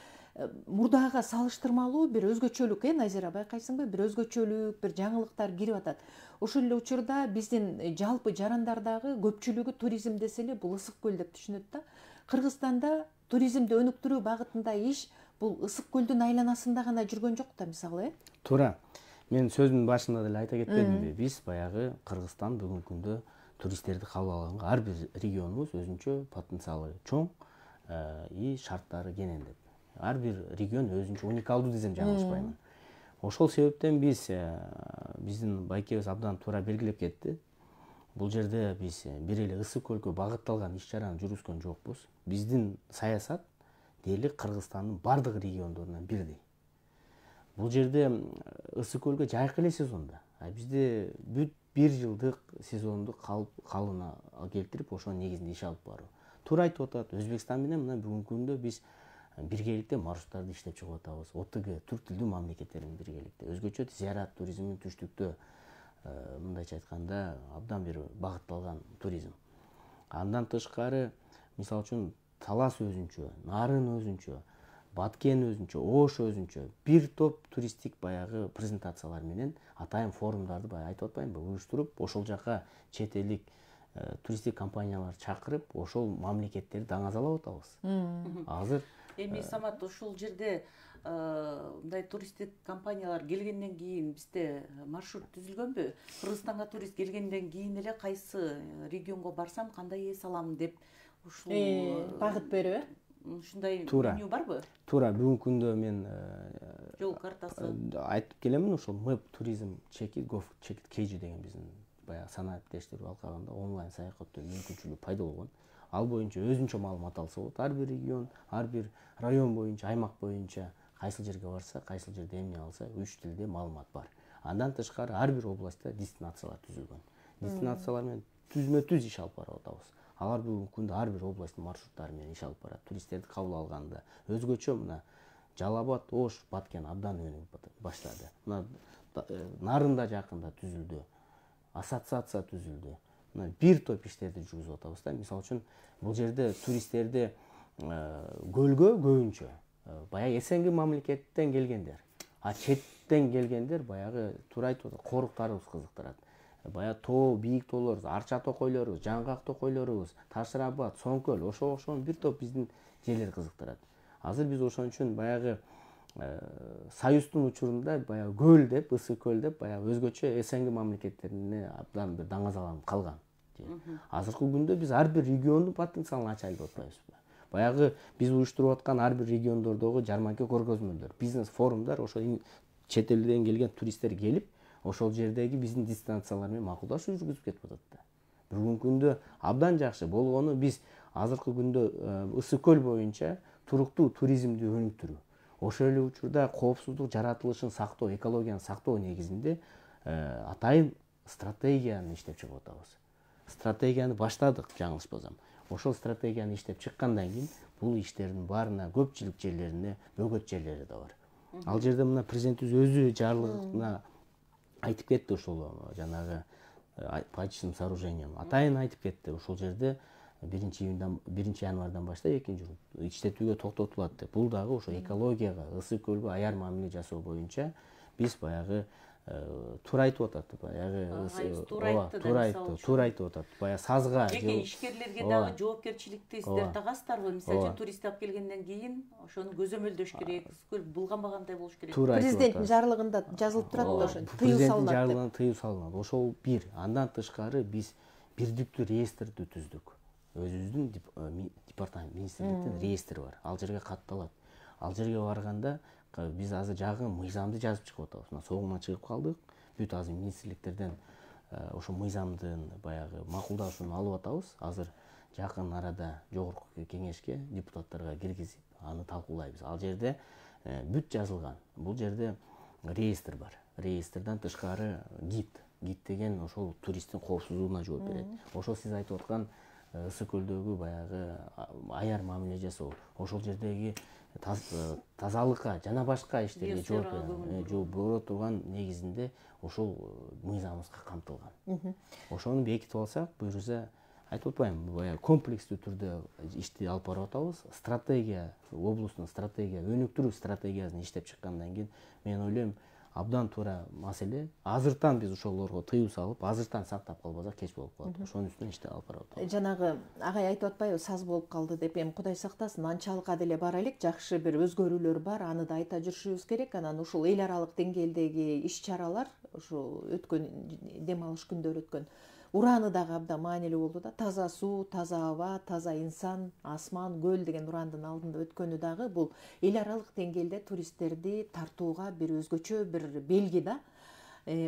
Мурдага салыштырмалуу бир өзгөчөлүк, Назира, байкайсыңбы? Бир өзгөчөлүк, бир жаңылыктар кирип атат. Ошол эле учурда биздин жалпы жарандардагы көпчүлүгү туризм десе эле бул ысык көл деп түшүнөт да. Кыргызстанда туризмди өнүктүрүү багытында иш бул ысык көлдүн айланасында гана жүргөн жок да, мисалы, Туура. Мен сөзүмдүн башында деле айта кетпедимби? Биз баягы Кыргызстан бүгүнкү күндө туристтерди кабыл алганга ар бир регионубуз өзүнчө потенциалы чоң и шарттары кенен деп. Ар бир регион өзүнчө уникалдуу десем жаңылышпаймын. Ошол себептен биздин байкебиз абдан туура белгилеп кетти. Бул жерде биз бир эле ысык көлгө багытталган иш-чараны жүргүзгөн жокпуз. Биздин саясат дээрлик Кыргызстандын бардык региондорунан бирдей. Бул жерде ысык көлгө жайкы эле сезонда, бизде бүт бир жылдык сезонду калыбына келтирип, ошонун негизинде иш алып баруу. Туура айтып атат, Өзбекстан менен мына бүгүнкү күндө биз биргеликте маршруттарды иштеп чыгып атабыз. ОТГ, түрк тилдүү мамлекеттердин биргеликте. Өзгөчө зыярат туризмин түштүктө, мындайча айтканда, абдан бир багытталган туризм. Андан тышкары, мисалы үчүн, Талас өзүнчө, Нарын өзүнчө, Баткен өзүнчө, Ош өзүнчө бир топ туристтик баягы презентациялар менен атайын форумдарды баягы айтып атпаймынбы, уюштуруп, ошол жака чет элдик туристтик компаниялар чакырып, ошол мамлекеттерди даңазалап атабыз. Азыр Эми Самат, ошол жерде мындай туристтик компаниялар келгенден кийин бизде маршрут түзүлгөнбү? Кыргызстанга турист келгенден кийин эле кайсы регионго барсам кандай эс алам деп ушул багыт берүү, ушундай меню барбы? Туура, бүгүнкү күндө мен жол картасы айтып келемин, ошол Map Tourism Check-it KG деген биздин баягы санааттештер алкагында онлайн саякаттоо мүмкүнчүлүгү пайда болгон. Ал боюнча өзүнчө маалымат алса болот. Ар бир регион, ар бир район боюнча, аймак боюнча кайсыл жерге барса, кайсыл жерде эмне алса, 3 тилде маалымат бар. Андан тышкары ар бир областта дестинациялар түзүлгөн. Дестинациялар менен түзмө-түз иш алып барып атабыз. Алар бүгүнкү күндө ар бир областтын маршруттары менен иш алып барат. Туристтерди кабыл алганда өзгөчө мына Жалал Абад, Ош, Баткен абдан өнүгүп баштады. Мына Нарында жакында түзүлдү. Ассоциация түзүлдү. Мына бир топ иштерди жүргүзүп атабыз да. Мисалы үчүн бул жерде туристтерди көлгө көбүнчө баягы СНГ мамлекеттен келгендер, четтен келгендер баягы туура айтып атат, коруктарыбыз кызыктырат. Баягы тоо, бийик тоолор, Арча токойлорубуз, Жаңгак токойлорубуз, Ташырабад, Соңкөл, ошол бир топ биздин жерлер кызыктырат. Азыр биз ошон үчүн баягы Союздун учурунда баягы көл деп, ысык көл деп баягы өзгөчө СНГ мамлекеттерине абдан бир даңазаланып калган. Азыркы күндө биз ар бир региондун потенциалын ачайлы деп атпайбызбы? Баягы биз уюштуруп аткан ар бир региондордогу жарманка көргөзмөлдөр, бизнес форумдар, ошол чет элден келген туристтер келип, ошол жердеги биздин дестинациялар менен макулдашуу жүргүзүп кетип атат да. Бүгүнкү күндө абдан жакшы болгону биз азыркы күндө ысык көл боюнча туруктуу туризмди өнүктүрүү. Ошол эле учурда коопсуздук жаратылышын сактоо, экологияны сактоо негизинде атайын стратегияны иштеп чыгып атабыз. Стратегияны баштадык, жаңылышпасам. Ошол стратегияны иштеп чыккандан кийин бул иштердин баарына көпчүлүк жерлерине бөгөт жерлери да бар. Ал жерде мына президентибиз өзү жарлыгына айтып кетти, ошол жанагы пачечным сооружением атайын айтып кетти. Ошол жерде 1 январдан баштап 2 жыл иштетүүгө токтотулат деп. Бул дагы ошо экологияга, ысык көлгө аяр мамиле жасоо боюнча биз баягы туура айтып атат. Баягы туура айтып атат. Баягы сазга жеке ишкерлерге дагы жоопкерчиликти сиздер тагасыздарбы? Мисалы үчүн турист алып келгенден кийин ошону көзөмөлдөш керек, көл булганбагандай болуш керек. Президенттин жарлыгында жазылып турат да, ошо тыюу салынат. Президенттин жарлыгында тыюу салынат. Ошол бир. Андан тышкары биз бирдиктүү реестрди түздүк. өзүбүздүн департамент министрликтин реестри бар. Ал жерге катталат. Ал жерге барганда биз азыр жагы мыйзамды жазып чыгып атабыз. Мына согума чыгып калдык. Бүт азыр министрликтерден ошо мыйзамдын баягы макулдашууну алып атабыз. Азыр жакын арада жогорку кеңешке депутаттарга киргизип, аны талкуулайбыз. Ал жерде бүт жазылган. Бул жерде реестр бар. Реестрден тышкары гид деген ошол туристтин коопсуздугуна жооп берет. Ошол сиз айтып аткан Ысык көлдөгү баягы аяр мамиле жасоо, ошол жердеги тазалыкка жана башка иштерге жооп бере турган негизинде ошол мыйзамыбызга камтылган. Ошону бекитип алсак, буюрса айтып атпаймынбы, баягы комплекстүү түрдө ишти алып барып атабыз. Стратегия, облустун стратегия, өнүктүрүү стратегиясын иштеп чыккандан кийин мен ойлойм, абдан туура маселе. Азыртан биз ошолорго тыюу салып, азыртан сактап калбасак кеч болуп калат. Ошонун үстүнөн иштеп алып барып атабыз. Жанагы агай айтып атпайбы, саз болуп калды деп, эми Кудай сактасын, анчалыка деле бара элек, жакшы бир өзгөрүүлөр бар, аны да айта жүрүшүбүз керек. Анан ушул эл аралык деңгээлдеги иш-чаралар, ушу өткөн дем алыш күндөрү өткөн ураны дагы абдан маанилүү болду да. Таза суу, таза аба, таза инсан, асман, көл деген урандын алдында өткөнү дагы бул эл аралык деңгээлде туристтерди тартууга бир өзгөчө бир белги да.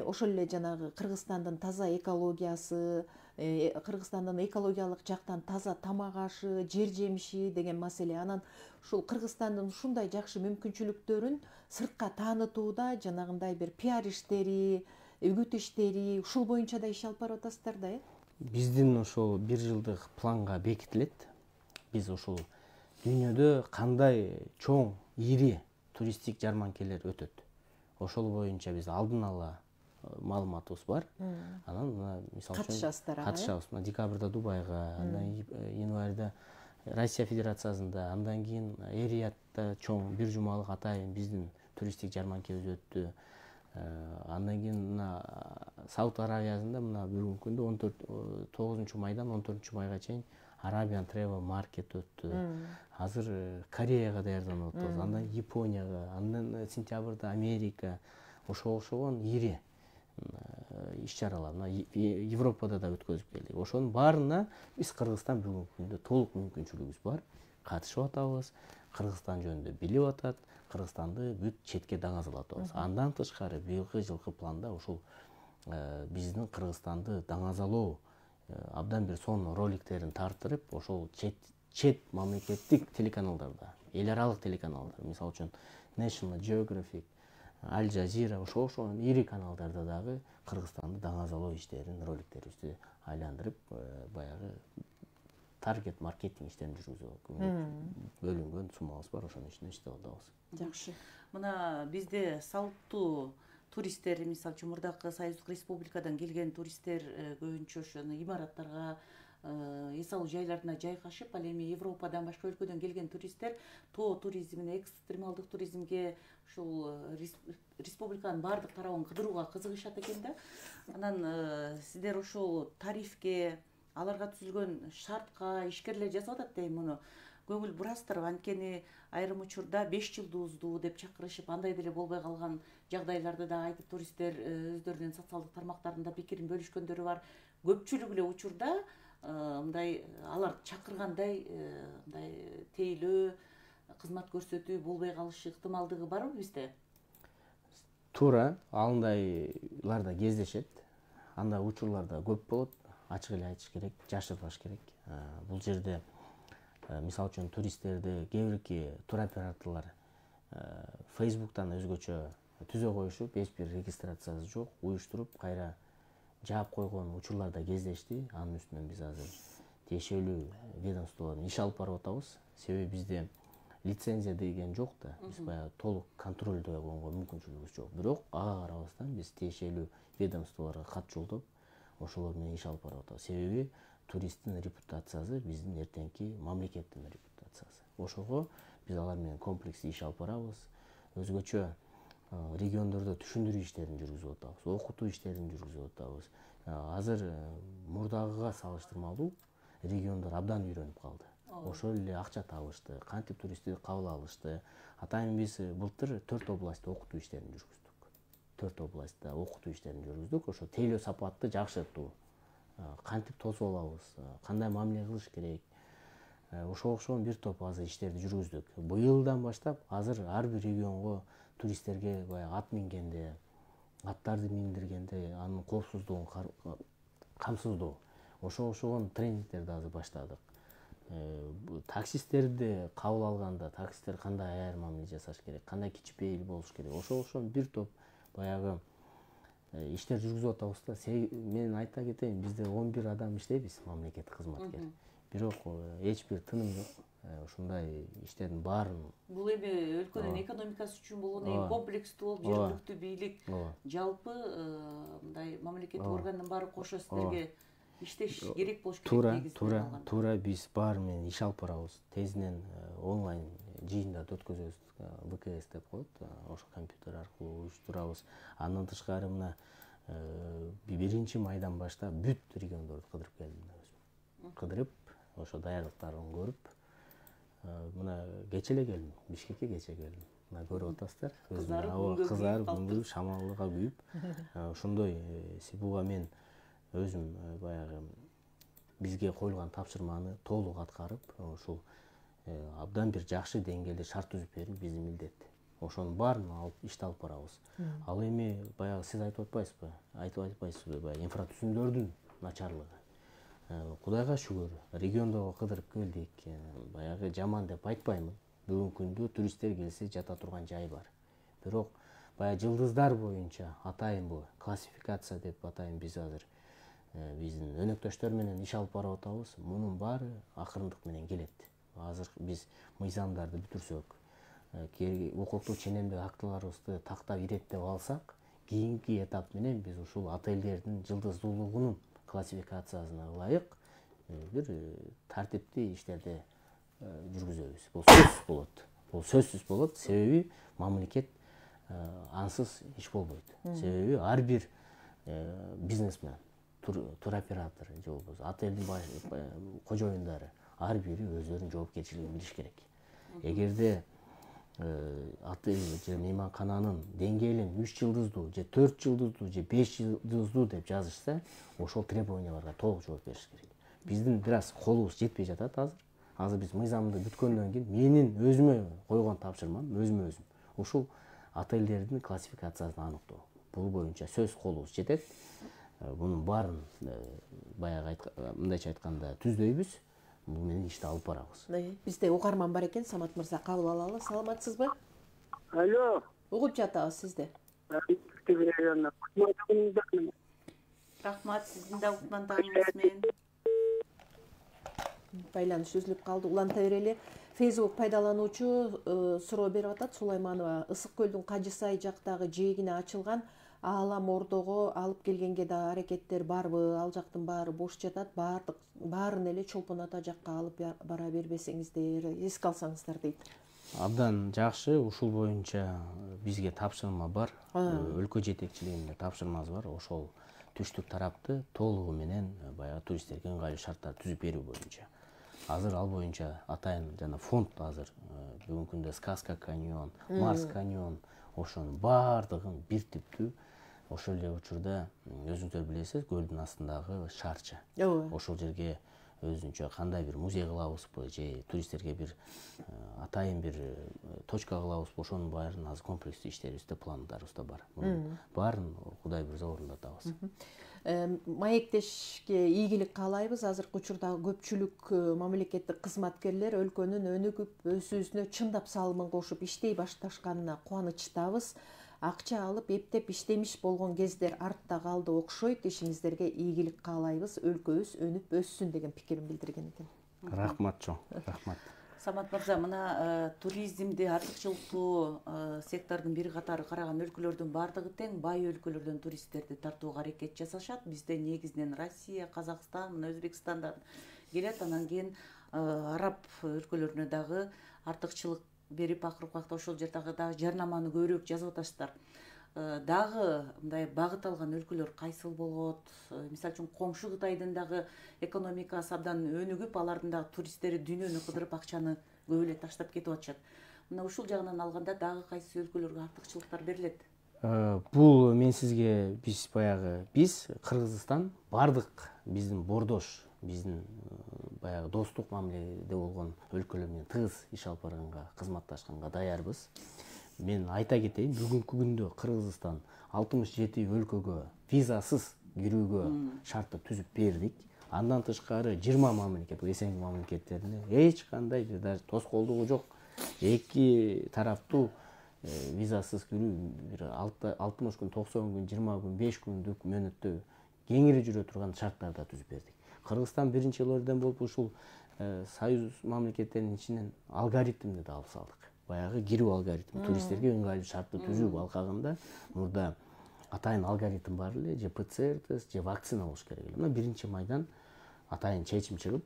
Ошол эле жанагы Кыргызстандын таза экологиясы, Кыргызстандын экологиялык жактан таза тамак ашы, жер жемиши деген маселе. Анан ушул Кыргызстандын ушундай жакшы мүмкүнчүлүктөрүн сыртка таанытууда жанагындай бир пиар иштери, үгүт иштери, ушул боюнча да иш алып барып атасыздар да, Биздин ошол 1 жылдык планга бекитилет. Биз ошол дүйнөдө кандай чоң, ири туристтик жарманкелер өтөт. Ошол боюнча биз алдын ала маалыматыбыз бар. Анан мисалы үчүн катышабыз. Декабрда Дубайга, андан январда Россия Федерациясында, андан кийин Эриятта чоң бир жумалык атайын биздин туристтик жарманкебиз өттү. Андан кийин мына Сауд Аравиясында мына бүгүнкү күндө 9 майдан 14 майга чейин Arabian Travel Market өттү. Азыр Кореяга даярданып атабыз, андан Японияга, андан сентябрда Америка. Ошогон ири иш-чаралар Европада да өткөзүп келдик. Ошонун баарына биз Кыргызстан бүгүнкү күндө толук мүмкүнчүлүгүбүз бар. Катышып атабыз. Кыргызстан жөнүндө билип атат. Кыргызстанды бүт четке даңазалатабыз. Андан тышкары быйылкы жылкы планда ушул биздин Кыргызстанды даңазалоо абдан бир сонун роликтерин тартырып, ошол чет мамлекеттик телеканалдарда, эл аралык телеканалдар, мисалы үчүн National Geographic, Al Jazeera, ошол ири каналдарда дагы Кыргызстанды даңазалоо иштерин, роликтерибизди айландырып, баягы таргет маркетинг иштерин жүргүзүүгө бөлүнгөн суммабыз бар, ошонун ичинде иштеп атабыз. Жакшы. Мына бизде салттуу туристтер, мисалы үчүн мурдакы Союздук Республикадан келген туристтер көбүнчө ошону имараттарга, эс алуу жайларына жайгашып, ал эми Европадан башка өлкөдөн келген туристтер тоо туризмине, экстремалдык туризмге, ушул республиканын баардык тарабын кыдырууга кызыгышат экен да. Анан сиздер ошол тарифке, аларга түзүлгөн шартка ишкерлер жасап атат дейм, муну көңүл бурасыздар. Анткени айрым учурда 5 жылдууздуу деп чакырышып, андай деле болбой калган жагдайларды да айтып, туристтер өздөрүнүн социалдык тармактарында пикирин бөлүшкөндөрү бар. Көпчүлүк эле учурда мындай алар чакыргандай мындай тейлөө, кызмат көрсөтүү болбой калышы ыктымалдыгы барбы бизде? Туура, андайлар да кездешет. Андай учурлар да көп болот. Ачык эле айтыш керек, жашырбаш керек. Бул жерде мисалы үчүн туристтерди кээ бирки туроператорлор Facebook'тан өзгөчө түзө коюшуп, эч бир регистрациясы жок, уюштуруп кайра жаап койгон учурлар да кездешти. Анын үстүнөн биз азыр тиешелүү ведомстволордон иш алып барып атабыз. Себеби бизде лицензия деген жок да. Биз баягы толук контролдой болгонго мүмкүнчүлүгүбүз жок. Бирок ага карабастан биз тиешелүү ведомстволорго кат жолдоп, ошолор менен иш алып барып атабыз. Себеби туристтин репутациясы биздин эртеңки мамлекеттин репутациясы. Ошого биз алар менен комплекс иш алып барабыз. Өзгөчө региондордо түшүндүрүү иштерин жүргүзүп атабыз, окутуу иштерин жүргүзүп атабыз. Азыр мурдагыга салыштырмалуу региондор абдан үйрөнүп калды. Ошол эле акча табышты, кантип туристти кабыл алышты. Атайын биз былтыр 4 областта окутуу иштерин жүргүздүк. 4 областта окутуу иштерин жүргүздүк. Ошо тейлөө сапатты жакшыртуу кантип тосуп алабыз, кандай мамиле кылыш керек, ошого окшогон бир топ азыр иштерди жүргүздүк. Быйылдан баштап азыр ар бир регионго туристтерге баягы ат мингенде, аттарды миндиргенде анын коопсуздугун камсыздоо, ошого окшогон тренингтерди азыр баштадык. Таксисттерди кабыл алганда таксисттер кандай аяр мамиле жасаш керек, кандай кичипейил болуш керек, ошого окшогон бир топ баягы иштер жүргүзүп атабыз да. Мен айта кетейин, бизде 11 адам иштейбиз, мамлекеттик кызматкер. Бирок эч бир тыным жок. Ушундай иштердин баарын бул эми өлкөнүн экономикасы үчүн болгон эң комплекстүү болуп, жергиликтүү бийлик жалпы мындай мамлекеттик органдын баары кошо силерге иштеш керек болуш керек. Туура биз баары менен иш алып барабыз. Тезинен онлайн жыйындарды өткөзөбүз. ВКС деп коет, ошо компьютер аркылуу уюштурабыз. Андан тышкары мына 1-майдан баштап бүт региондорду кыдырып келдим өзүм. Кыдырып, ошо даярдыктарын көрүп, мына кече эле келдим, Бишкекке кече келдим. Мына көрүп атасыздар. Кызарып, күнгү шамалга күйүп, ошондой сибуга мен өзүм баягы бизге коюлган тапшырманы толук аткарып, ушул абдан бир жакшы деңгээлде шарт түзүп берүү биздин милдет. Ошонун баарын алып ишти алып барабыз. Ал эми баягы сиз айтып атпайсызбы? Айтып атпайсызбы баягы инфратүзүмдөрдүн начарлыгы. Кудайга шүгүр, региондорго кыдырып келдик. Баягы жаман деп айтпаймын. Бүгүнкү күндө туристтер келсе жата турган жай бар. Бирок баягы жылдыздар боюнча атайын бул классификация деп атайын биз азыр биздин өнөктөштөр менен иш алып барып атабыз. Мунун баары акырындык менен келет. Азыр биз мыйзамдарды бүтүрсөк, укуктук ченемдик актыларыбызды тактап иреттеп алсак, кийинки этап менен биз ушул отелдердин жылдыздуулугунун классификациясына ылайык бир тартиптүү иштерди жүргүзөбүз. Бул сөзсүз болот. Бул сөзсүз болот, себеби мамлекет ансыз иш болбойт. Себеби ар бир бизнесмен, туроператор же болбосо отелдин кожоюндары ар бири өздөрүнүн жоопкерчилигин билиш керек. Эгерде отель же мейманкананын деңгээлин 3 жылдыздуу же 4 жылдыздуу же 5 жылдыздуу деп жазышса, ошол требованияларга толук жооп бериш керек. Биздин бир аз колубуз жетпей жатат азыр. Азыр биз мыйзамды бүткөндөн кийин менин өзүмө койгон тапшырмам өзүм ушул отелдердин классификациясын аныктоо. Бул боюнча сөз колубуз жетет. Бунун баарын баягы мындайча айтканда түздөйбүз. Бул менен ишти алып барабыз. Бизде угарман бар экен, Самат мырза, кабыл алалы. Саламатсызбы? Алло. Угуп жатабыз сизди. Рахмат, сиздин да укмандыгыңыз менен. Байланыш үзүлүп калды. Уланта берели. Facebook пайдалануучу суроо берип атат. Сулайманова, Ысык көлдүн Кажысай жактагы жээгине ачылган Аалам Ордого алып келгенге да аракеттер барбы? Ал жактын баары бош жатат. Баарын эле Чолпон Ата жакка алып бара бербесеңиздер, эске алсаңыздар дейт. Абдан жакшы, ушул боюнча бизге тапшырма бар. Өлкө жетекчилигинде тапшырмабыз бар. Ошол түштүк тарапты толугу менен баягы туристтерге ыңгайлуу шарттар түзүп берүү боюнча. Азыр ал боюнча атайын жана фонд азыр бүгүнкү күндө Сказка каньон, Марс каньон, ошонун баардыгын бир типтүү. Ошол эле учурда өзүңүздөр билесиз, көлдүн астындагы шаарча. Ошол жерге өзүнчө кандай бир музей кылабызбы же туристтерге бир атайын бир точка кылабызбы, ошонун баарын азыр комплекстүү иштерибизде, пландарыбызда бар. Мунун баарын Кудай буйрса орундатабыз. Маектешке ийгилик каалайбыз. Азыркы учурда көпчүлүк мамлекеттик кызматкерлер өлкөнүн өнүгүп өсүүсүнө чындап салымын кошуп иштей башташканына кубанычтабыз. Акча алып эптеп иштемиш болгон кездер артта калды окшойт. Ишиңиздерге ийгилик каалайбыз. Өлкөбүз өнүп өссүн деген пикирин билдирген экен. Рахмат чоң. Рахмат. Самат мырза, мына туризмди артыкчылыктуу сектордун бир катары караган өлкөлөрдүн баардыгы тең бай өлкөлөрдөн туристтерди тартууга аракет жасашат. Бизде негизинен Россия, Казакстан, мына Өзбекстандан келет, анан кийин араб өлкөлөрүнө дагы артыкчылык берип акыркы ошол жердагы дагы жарнаманы көбүрөөк жазып атасыздар. Дагы мындай багыт алган өлкөлөр кайсыл болот? Мисалы үчүн коңшу Кытайдын дагы экономикасы абдан өнүгүп, алардын дагы туристтери дүйнөнү кыдырып акчаны көп эле таштап кетип атышат. Мына ушул жагынан алганда дагы кайсы өлкөлөргө артыкчылыктар берилет? Бул мен сизге биз Кыргызстан бардык биздин бордош, биздин баягы достук мамиледе болгон өлкөлөр менен тыгыз иш алып барганга, кызматташканга даярбыз. Мен айта кетейин, бүгүнкү күндө Кыргызстан 67 өлкөгө визасыз кирүүгө шартты түзүп бердик. Андан тышкары 20 мамлекет, СНГ мамлекеттерине эч кандай даже тоскоолдугу жок. Эки тараптуу визасыз кирүү 60 күн, 90 күн, 20 күн, 5 күндүк мөөнөттө кеңири жүрө турган шарттарда түзүп бердик. Кыргызстан биринчи элден болуп ушул союз мамлекеттеринин ичинен алгоритмди да алып салдык. Баягы кирүү алгоритми, туристтерге ыңгайлуу шартты түзүү алкагында мурда атайын алгоритм бар эле, же ПЦР тест, же вакцина болуш керек эле. Мына 1-майдан атайын чечим чыгып,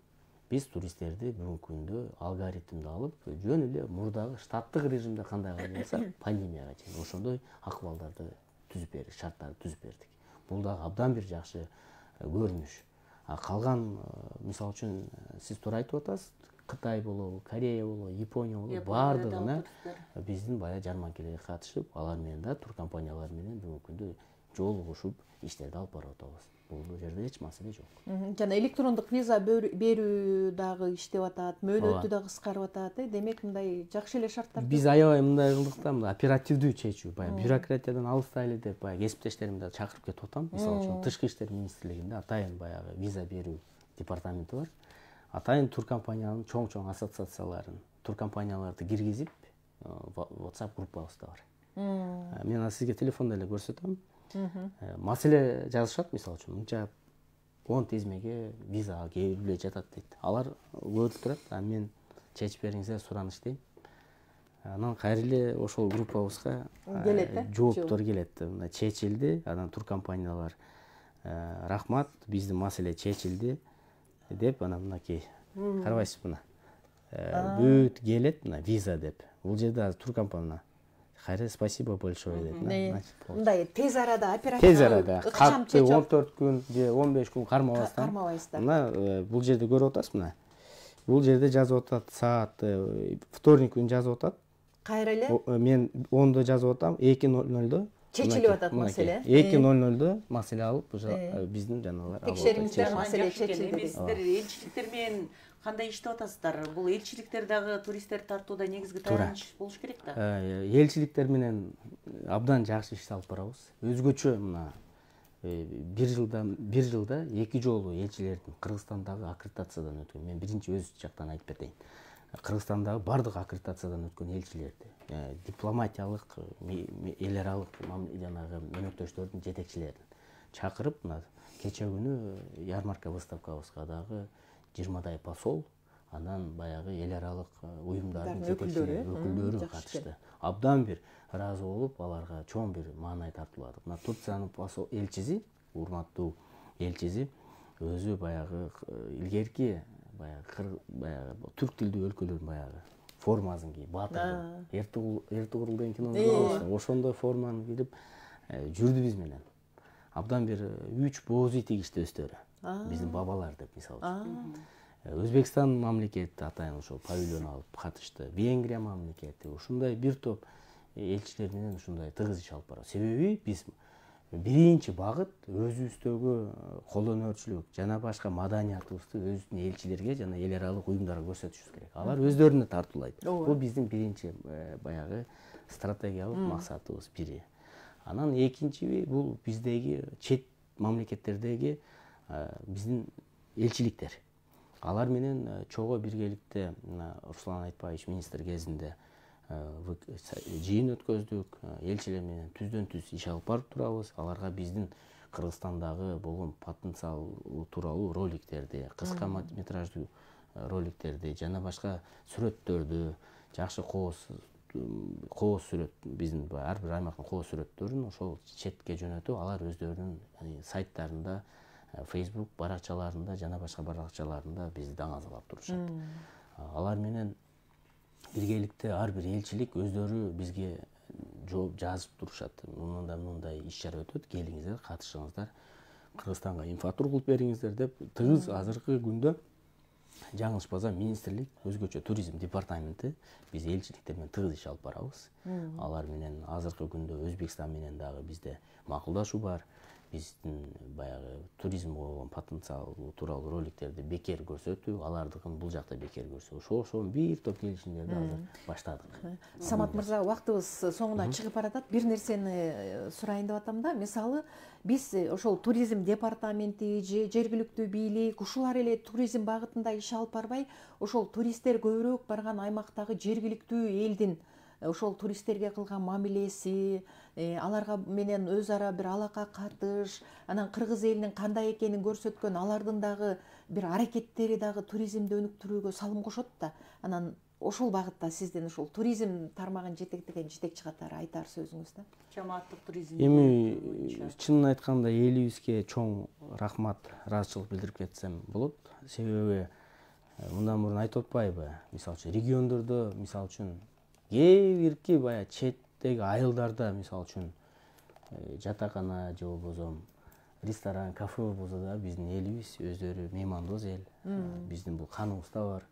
биз туристтерди бүгүнкү күндө алгоритмди алып, жөн эле мурдагы штаттык режимде кандай болсо, пандемияга чейин ошондой акыбалдарды түзүп бердик, шарттарды түзүп бердик. Бул дагы абдан бир жакшы көрүнүш. Калган, мисалы үчүн, сиз туура айтып атасыз, Кытай болобу, Корея болобу, Япония болобу, бардыгына биздин баягы жарманкелерге катышып, алар менен да туркомпаниялар менен бүгүнкү күндө жолугушуп иштерди алып барып атабыз. Бул жерде эч маселе жок. Жана электрондук виза берүү дагы иштеп атат, мөөнөтү да кыскарып атат. Демек мындай жакшы эле шарттар. Биз аябай мындай кылдык да, оперативдүү чечүү, баягы бюрократиядан алыстайлы деп, баягы кесиптештеримди чакырып кетип атам. Мисалы үчүн Тышкы иштер министрлигинде атайын баягы виза берүү департаменти бар. Атайын туркомпаниянын чоң-чоң ассоциацияларын, туркомпанияларды киргизип, WhatsApp группабыз да бар. Мен сизге телефондо эле көрсөтөм. Маселе жазышат, мисалы үчүн, мынча 10 тизмеге виза келип жатат дейт. Алар көрүп турат, мен чечип бериңиздер, сураныш дейм. Анан кайра эле ошол группабызга жооптор келет. Мына чечилди, анан туркомпаниялар рахмат, биздин маселе чечилди деп, анан мынакей карабайсыз мына. Бүт келет мына виза деп. Бул жерде туркомпания кайра спасибо большое деп. Мындай тез арада оперативдүү. Тез арада катты 14 күн же 15 күн кармабастан. Мына бул жерде көрүп атасыз мына. Бул жерде жазып атат саат вторник күнү жазып атат. Кайра эле? Мен 10-да жазып атам, 2:00-да чечилип атат маселе. 2:00-да маселе алып, биздин жанагылар текшериңиздер, маселе чечилди. Сиздер элчиликтер менен кандай иштеп атасыздар? Бул элчиликтер дагы туристтерди тартууда негизги таяныч болуш керек да. Элчиликтер менен абдан жакшы иш алып барабыз. Өзгөчө мына бир жылда 2 жолу элчилердин Кыргызстандагы аккредитациядан өткөн. Мен биринчи өз жактан айтып кетейин. Кыргызстандагы бардык аккредитациядан өткөн элчилерди, дипломатиялык, эл аралык жанагы мөөнөттөштөрдүн жетекчилерин чакырып, мына кече күнү ярмарка выставкабызга дагы 20 посол, анан баягы эл аралык уюмдардын жетекчилери, өкүлдөрү катышты. Абдан бир ыраазы болуп, аларга чоң бир маанай тартууладык. Мына Турциянын посол элчиси, урматтуу элчиси, өзү баягы илгерки баягы түрк тилдүү өлкөлөрдүн баягы формасын кийип, батырдын Эртугрул деген кинону ошондой форманы кийип жүрдү биз менен. Абдан бир 3 боозу тигишти өздөрү. Биздин бабалар деп мисалы үчүн. Өзбекстан мамлекети атайын ошол павильон алып катышты. Венгрия мамлекети ушундай бир топ элчилер менен ушундай тыгыз иш алып барабыз. Себеби биз биринчи багыт өзүбүздөгү кол өнөрчүлүк жана башка маданиятыбызды өзүбүздүн элчилерге жана эл аралык уюмдарга көрсөтүшүбүз керек. Алар өздөрүнө тартуулайт. Бул биздин биринчи баягы стратегиялык максатыбыз бири. Анан экинчиси бул биздеги чет мамлекеттердеги биздин элчиликтер. Алар менен чогуу биргеликте Руслан Айтбаевич министр кезинде жыйын өткөздүк, элчилер менен түздөн-түз иш алып барып турабыз. Аларга биздин Кыргызстандагы болгон потенциал тууралуу роликтерди, кыска метраждуу роликтерди жана башка сүрөттөрдү, жакшы кооз сүрөт, биздин ар бир аймактын кооз сүрөттөрүн ошол четке жөнөтүп, алар өздөрүнүн сайттарында, Facebook баракчаларында жана башка баракчаларында бизди даңазалап турушат. Алар менен биргеликте ар бир элчилик өздөрү бизге жооп жазып турушат. Мындай иш-чара өтөт, келиңиздер, катышыңыздар, Кыргызстанга инфотур кылып бериңиздер деп тыгыз азыркы күндө жаңылышпасам министрлик өзгөчө туризм департаменти биз элчиликтер менен тыгыз иш алып барабыз. Алар менен азыркы күндө Өзбекстан менен дагы бизде макулдашуу бар. Биздин баягы туризмге болгон потенциал тууралуу роликтерди бекер көрсөтүү, алардыкын бул жакта бекер көрсө. Ошонун бир топ келишимдерди азыр баштадык. Самат мырза, убактыбыз соңуна чыгып баратат. Бир нерсени сурайын деп атам да. Мисалы, биз ошол туризм департаменти же жергиликтүү бийлик ушулар эле туризм багытында иш алып барбай, ошол туристтер көбүрөөк барган аймактагы жергиликтүү элдин ошол туристтерге кылган мамилеси, аларга менен өз ара бир алака катыш, анан кыргыз элинин кандай экенин көрсөткөн алардын дагы бир аракеттери дагы туризмди өнүктүрүүгө салым кошот да. Анан ошол багытта сиздин ушул туризм тармагын жетектеген жетекчи катары айтар сөзүңүз да. Жамааттык туризм. Эми чынын айтканда элибизге чоң рахмат, ыраазычылык билдирип кетсем болот. Себеби мындан мурун айтып атпайбы? Мисалы үчүн региондордо, мисалы үчүн кээ бирки баягы четтеги айылдарда, мисалы үчүн жатакана же болбосо ресторан, кафе болсо да биздин элибиз өздөрү меймандоз эл. Биздин бул каныбызда бар.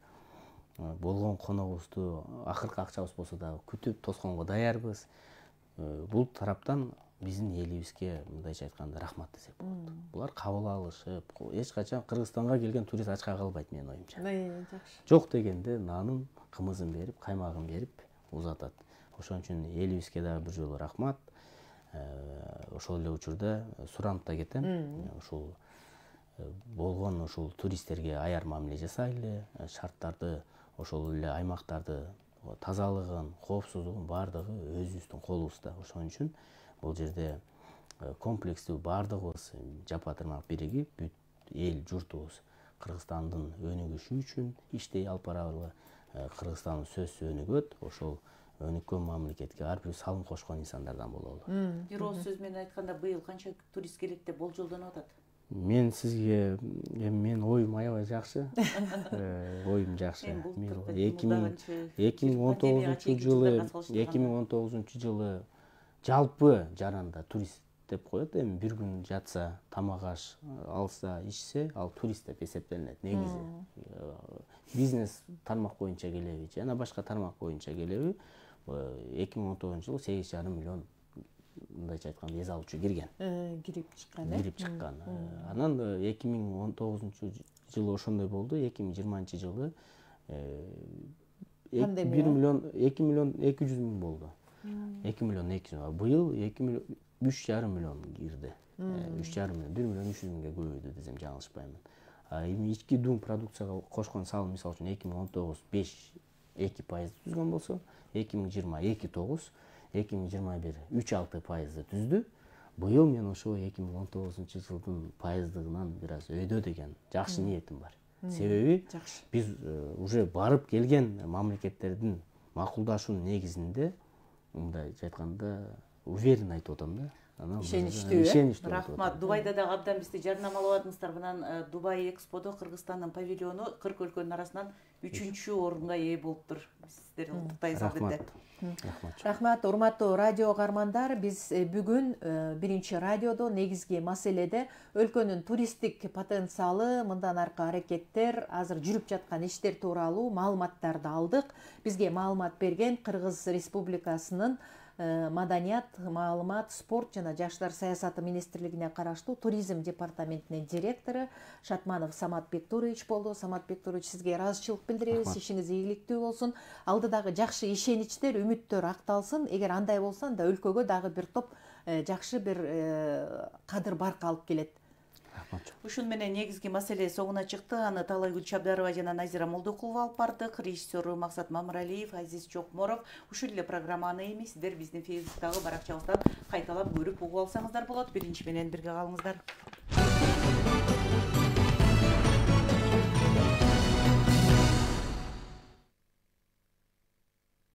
Болгон коногубузду акыркы акчабыз болсо дагы күтүп тосконго даярбыз. Бул тараптан биздин элибизге мындайча айтканда рахмат десек болот. Булар кабыл алышып, эч качан Кыргызстанга келген турист ачка калбайт менин оюмча. Жакшы. Жок дегенде нанын, кымызын берип, каймагын берип узатат. Ошон үчүн элибизге дагы бир жолу рахмат. Ошол эле учурда суранып да кетем. Ушул болгон ушул туристтерге аяр мамиле жасайлы, шарттарды, ошол эле аймактарды тазалыгын, коопсуздугун баардыгы өзүбүздүн колубузда. Ошон үчүн бул жерде комплекстүү баардыгыбыз жапа тырнак биригип, бүт эл журтубуз Кыргызстандын өнүгүшү үчүн иштей алып барабыз. Кыргызстандын сөзсүз өнүгөт, ошол өнүккөн мамлекетке ар бир салым кошкон инсандардан бололу. Бир ооз сөз менен айтканда быйыл канча турист келет деп болжолдонуп атат? Мен сизге мен оюм аябай жакшы. Оюм жакшы. 2019 жылы жалпы жаранда турист деп коет. Эми бир күн жатса, тамак аш алса, ичсе, ал турист деп эсептелинет негизи. Бизнес тармак боюнча келеби, жана башка тармак боюнча келеби, 2019 жылы 8,5 миллион мындайча айтканда эз алуучу кирген. Кирип чыккан. Анан 2019 жылы ошондой болду. 2020 жылы 2 миллион 200 миң болду. 2 миллион 200 миң. Быйыл 3,5 миллион кирди. 3,5 миллион, 1 миллион 300 миңге көбөйдү десем жаңылышпаймын. Эми ички дум продукцияга кошкон салым мисалы үчүн 2019 5,2% түзгөн болсо, 2020 2,9, 2021 3,6% түздү. Быйыл мен ошо 2019 жылдын пайыздыгынан бир аз өйдө деген жакшы ниетим бар. Себеби биз уже барып келген мамлекеттердин макулдашуунун негизинде мындайча айтканда уверен айтып атам да. Ишеничтүү. Рахмат. Дубайда да абдан бизди жарнамалабадыңыздар. Мынан Дубай Эксподо Кыргызстандын павильону 40 өлкөнүн арасынан 3-чү орунга ээ болуптур. Сиздерди куттуктайбыз албетте. Рахмат, урматтуу радио каармандар. Биз бүгүн биринчи радиодо негизги маселеде өлкөнүн туристтик потенциалы, мындан аркы аракеттер, азыр жүрүп жаткан иштер тууралуу маалыматтарды алдык. Бизге маалымат берген Кыргыз Республикасынын Маданият, маалымат, спорт жана жаштар саясаты министрлигине караштуу туризм департаментинин директору Шатманов Самат Бектурович болду. Самат Бектурович, сизге ыраазычылык билдиребиз. Ишиңиз ийгиликтүү болсун. Алдыдагы жакшы ишеничтер, үмүттөр акталсын. Эгер андай болсо да өлкөгө дагы бир топ жакшы бир кадыр барк алып келет. Ушун менен негизги маселе соңуна чыкты. Аны Талайгүл Чабдарова жана Назира Молдокулова алып бардык. Режиссеру Максат Мамыралиев, Азиз Чокморов. Ушул эле программаны эми сиздер биздин Фейсбуктагы баракчабыздан кайталап көрүп угуп алсаңыздар болот. Биринчи менен бирге калыңыздар.